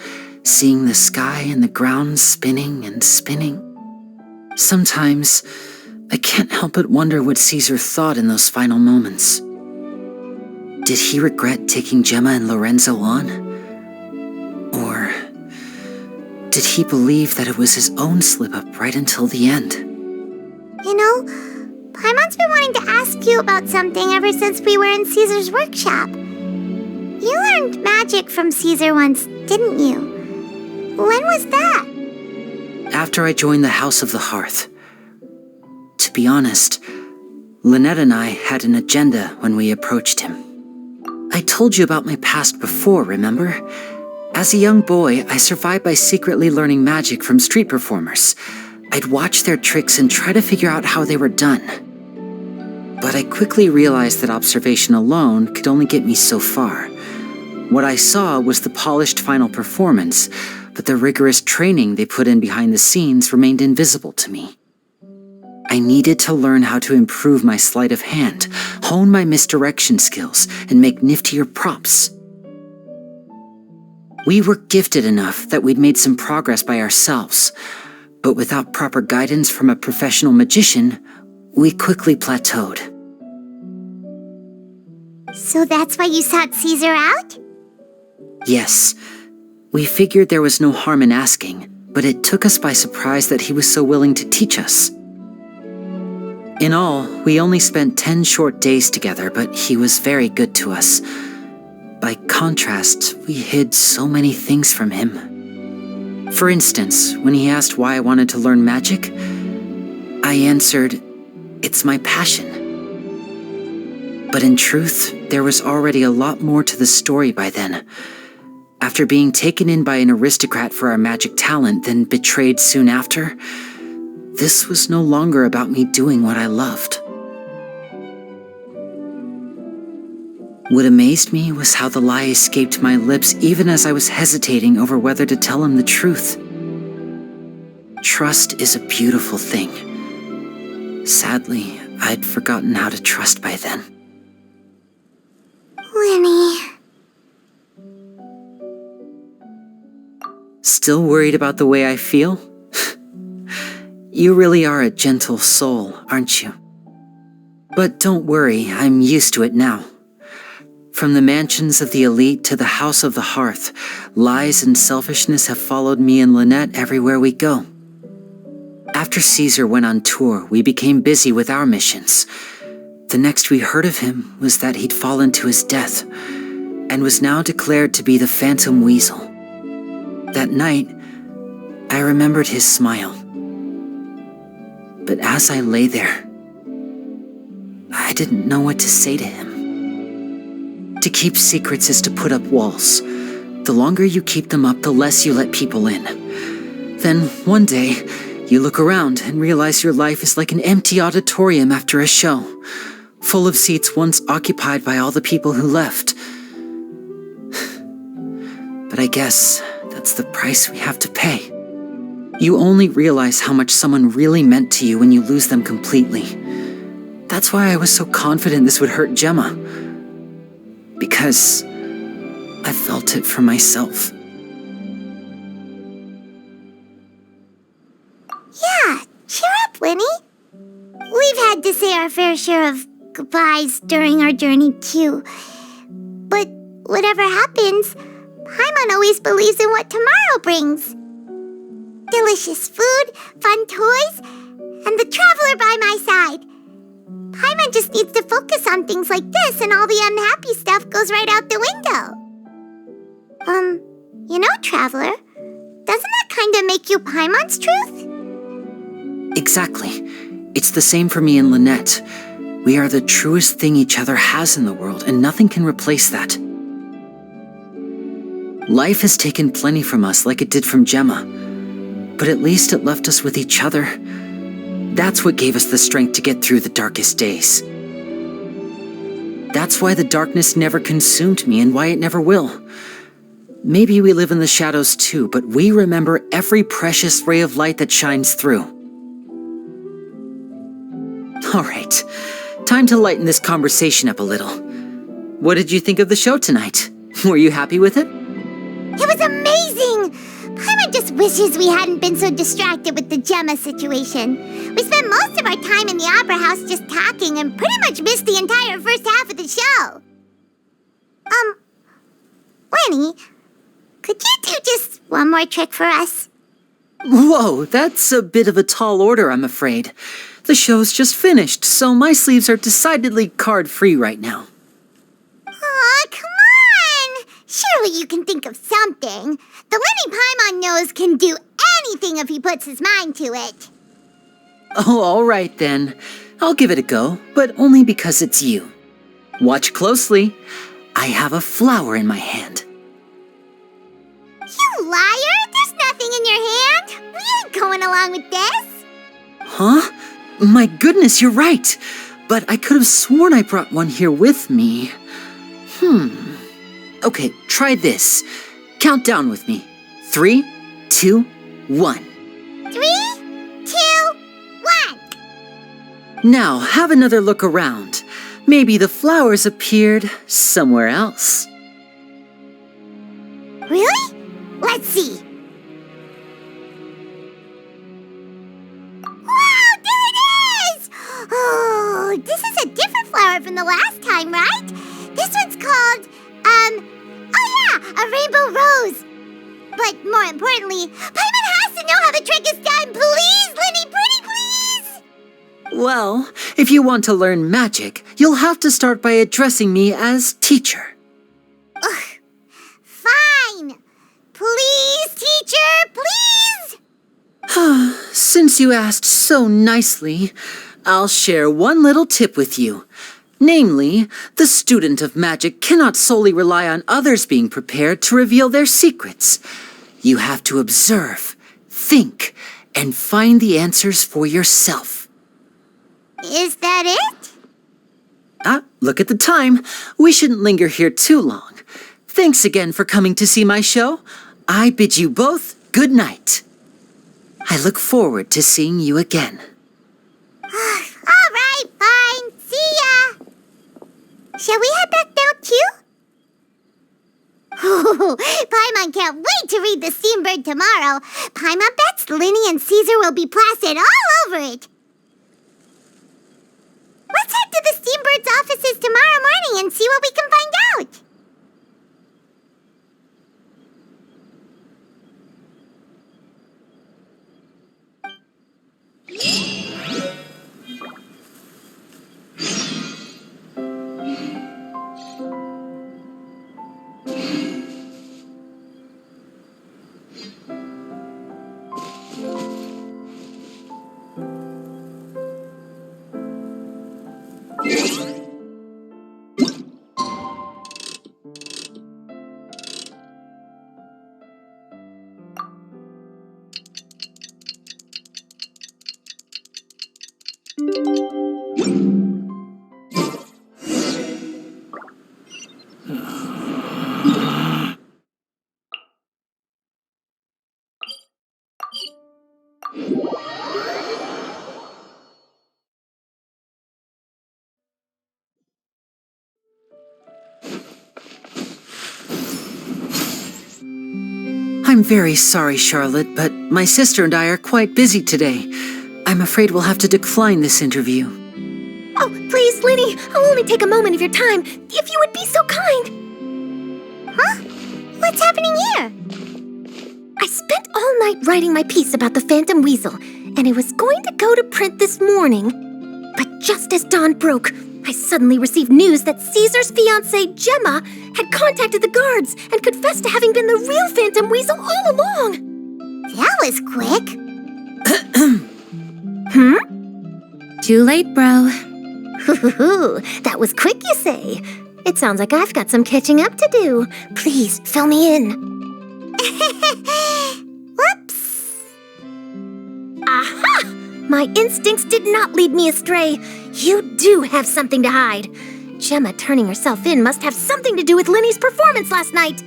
seeing the sky and the ground spinning and spinning. Sometimes, I can't help but wonder what Caesar thought in those final moments. Did he regret taking Gemma and Lorenzo on? Or did he believe that it was his own slip-up right until the end? You know, Paimon's been wanting to ask you about something ever since we were in Caesar's workshop. You learned magic from Caesar once, didn't you? When was that? After I joined the House of the Hearth. To be honest, Lynette and I had an agenda when we approached him. I told you about my past before, remember? As a young boy, I survived by secretly learning magic from street performers. I'd watch their tricks and try to figure out how they were done. But I quickly realized that observation alone could only get me so far. What I saw was the polished final performance, but the rigorous training they put in behind the scenes remained invisible to me. I needed to learn how to improve my sleight of hand, hone my misdirection skills, and make niftier props. We were gifted enough that we'd made some progress by ourselves, but without proper guidance from a professional magician, we quickly plateaued. So that's why you sought Caesar out? Yes, we figured there was no harm in asking, but it took us by surprise that he was so willing to teach us. In all, we only spent 10 short days together, but he was very good to us. By contrast, we hid so many things from him. For instance, when he asked why I wanted to learn magic, I answered, "It's my passion." But in truth, there was already a lot more to the story by then. After being taken in by an aristocrat for our magic talent, then betrayed soon after, this was no longer about me doing what I loved. What amazed me was how the lie escaped my lips even as I was hesitating over whether to tell him the truth. Trust is a beautiful thing. Sadly, I'd forgotten how to trust by then. Lyney. Still worried about the way I feel? You really are a gentle soul, aren't you? But don't worry, I'm used to it now. From the mansions of the elite to the House of the Hearth, lies and selfishness have followed me and Lynette everywhere we go. After Caesar went on tour, we became busy with our missions. The next we heard of him was that he'd fallen to his death, and was now declared to be the Phantom Weasel. That night, I remembered his smile. But as I lay there, I didn't know what to say to him. To keep secrets is to put up walls. The longer you keep them up, the less you let people in. Then, one day, you look around and realize your life is like an empty auditorium after a show, full of seats once occupied by all the people who left. But I guess that's the price we have to pay. You only realize how much someone really meant to you when you lose them completely. That's why I was so confident this would hurt Gemma. Because I felt it for myself. Yeah, cheer up, Lyney. We've had to say our fair share of goodbyes during our journey, too. But whatever happens, Paimon always believes in what tomorrow brings. delicious food, fun toys, and the traveler by my side. Paimon just needs to focus on things like this and all the unhappy stuff goes right out the window. You know, Traveler, doesn't that kind of make you Paimon's truth? Exactly. It's the same for me and Lynette. We are the truest thing each other has in the world, and nothing can replace that. Life has taken plenty from us, like it did from Gemma. But at least it left us with each other. That's what gave us the strength to get through the darkest days. That's why the darkness never consumed me, and why it never will. Maybe we live in the shadows too, but we remember every precious ray of light that shines through. All right, time to lighten this conversation up a little. What did you think of the show tonight? Were you happy with it? It was amazing! Paimon just wishes we hadn't been so distracted with the Gemma situation. We spent most of our time in the opera house just talking and pretty much missed the entire first half of the show. Lyney, could you do just one more trick for us? Whoa, that's a bit of a tall order, I'm afraid. The show's just finished, so my sleeves are decidedly card-free right now. Aw, come on! Surely you can think of something. The Lyney Paimon knows can do anything if he puts his mind to it. Oh, all right then. I'll give it a go, but only because it's you. Watch closely. I have a flower in my hand. You liar! There's nothing in your hand! We ain't going along with this! Huh? My goodness, you're right. But I could have sworn I brought one here with me. Okay, try this. Count down with me. 3, 2, 1. 3, 2, 1. Now, have another look around. Maybe the flowers appeared somewhere else. Really? Let's see. Wow, there it is! Oh, this is a different flower from the last time, right? This one's called, a rainbow rose. But more importantly, Paimon has to know how the trick is done. Please, Lyney, pretty please! Well, if you want to learn magic, you'll have to start by addressing me as teacher. Ugh. Fine. Please, teacher, please! Since you asked so nicely, I'll share one little tip with you. Namely, the student of magic cannot solely rely on others being prepared to reveal their secrets. You have to observe, think, and find the answers for yourself. Is that it? Look at the time. We shouldn't linger here too long. Thanks again for coming to see my show. I bid you both good night. I look forward to seeing you again. All right, fine. See ya. Shall we head back down too? Paimon can't wait to read The Steambird tomorrow. Paimon bets Lyney and Caesar will be plastered all over it. Let's head to the Steambird's offices tomorrow morning and see what we can find out. I'm very sorry, Charlotte, but my sister and I are quite busy today. I'm afraid we'll have to decline this interview. Oh, please, Lyney, I'll only take a moment of your time, if you would be so kind. Huh? What's happening here? I spent all night writing my piece about the Phantom Weasel, and it was going to go to print this morning. But just as dawn broke, I suddenly received news that Caesar's fiancée, Gemma, had contacted the guards and confessed to having been the real Phantom Weasel all along. That was quick. Too late, bro. That was quick, you say? It sounds like I've got some catching up to do. Please, fill me in. Whoops. Aha! My instincts did not lead me astray. You do have something to hide. Gemma turning herself in must have something to do with Lyney's performance last night.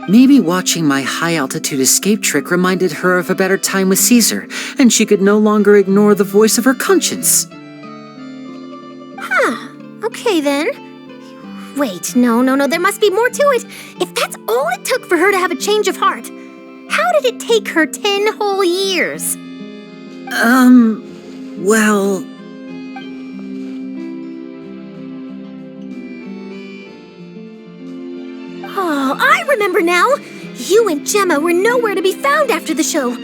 Maybe watching my high-altitude escape trick reminded her of a better time with Caesar, and she could no longer ignore the voice of her conscience. Huh. Okay, then. Wait, no, there must be more to it. If that's all it took for her to have a change of heart, how did it take her 10 whole years? Well... Oh, I remember now! You and Gemma were nowhere to be found after the show.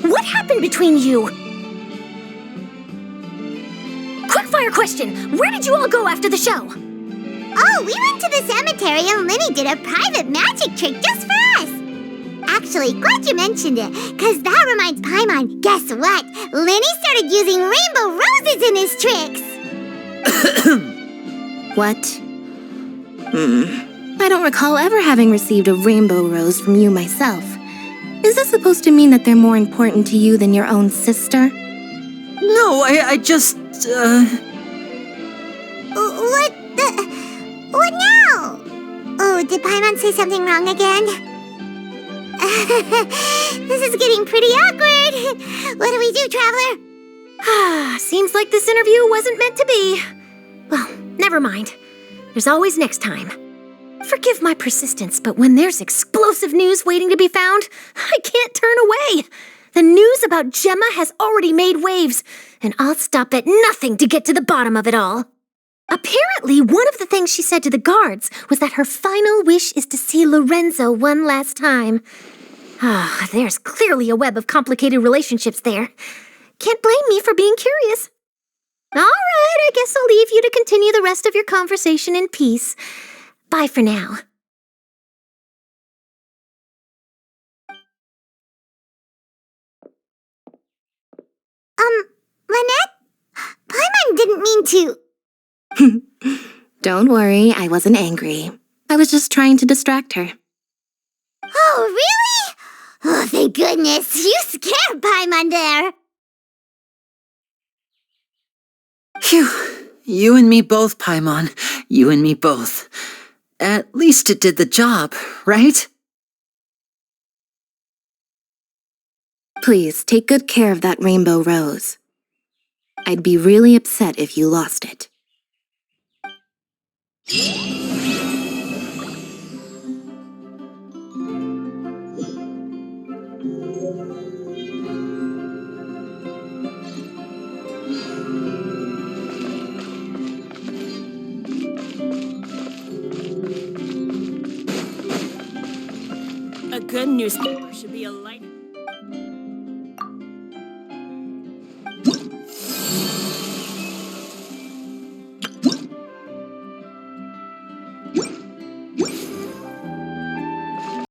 What happened between you? Quickfire question! Where did you all go after the show? Oh, we went to the cemetery and Lyney did a private magic trick just for us. Actually, glad you mentioned it, because that reminds Paimon. Guess what? Lyney started using rainbow roses in his tricks. What? I don't recall ever having received a rainbow rose from you myself. Is this supposed to mean that they're more important to you than your own sister? No, I just, What now? Oh, did Paimon say something wrong again? This is getting pretty awkward. What do we do, Traveler? Seems like this interview wasn't meant to be. Well, never mind. There's always next time. Forgive my persistence, but when there's explosive news waiting to be found, I can't turn away. The news about Gemma has already made waves, and I'll stop at nothing to get to the bottom of it all. Apparently, one of the things she said to the guards was that her final wish is to see Lorenzo one last time. There's clearly a web of complicated relationships there. Can't blame me for being curious. All right, I guess I'll leave you to continue the rest of your conversation in peace. Bye for now. Lynette? Paimon didn't mean to... Don't worry, I wasn't angry. I was just trying to distract her. Oh, really? Oh, thank goodness. You scared Paimon there. Phew. You and me both, Paimon. You and me both. At least it did the job, right? Please, take good care of that rainbow rose. I'd be really upset if you lost it. A good newspaper should be a light.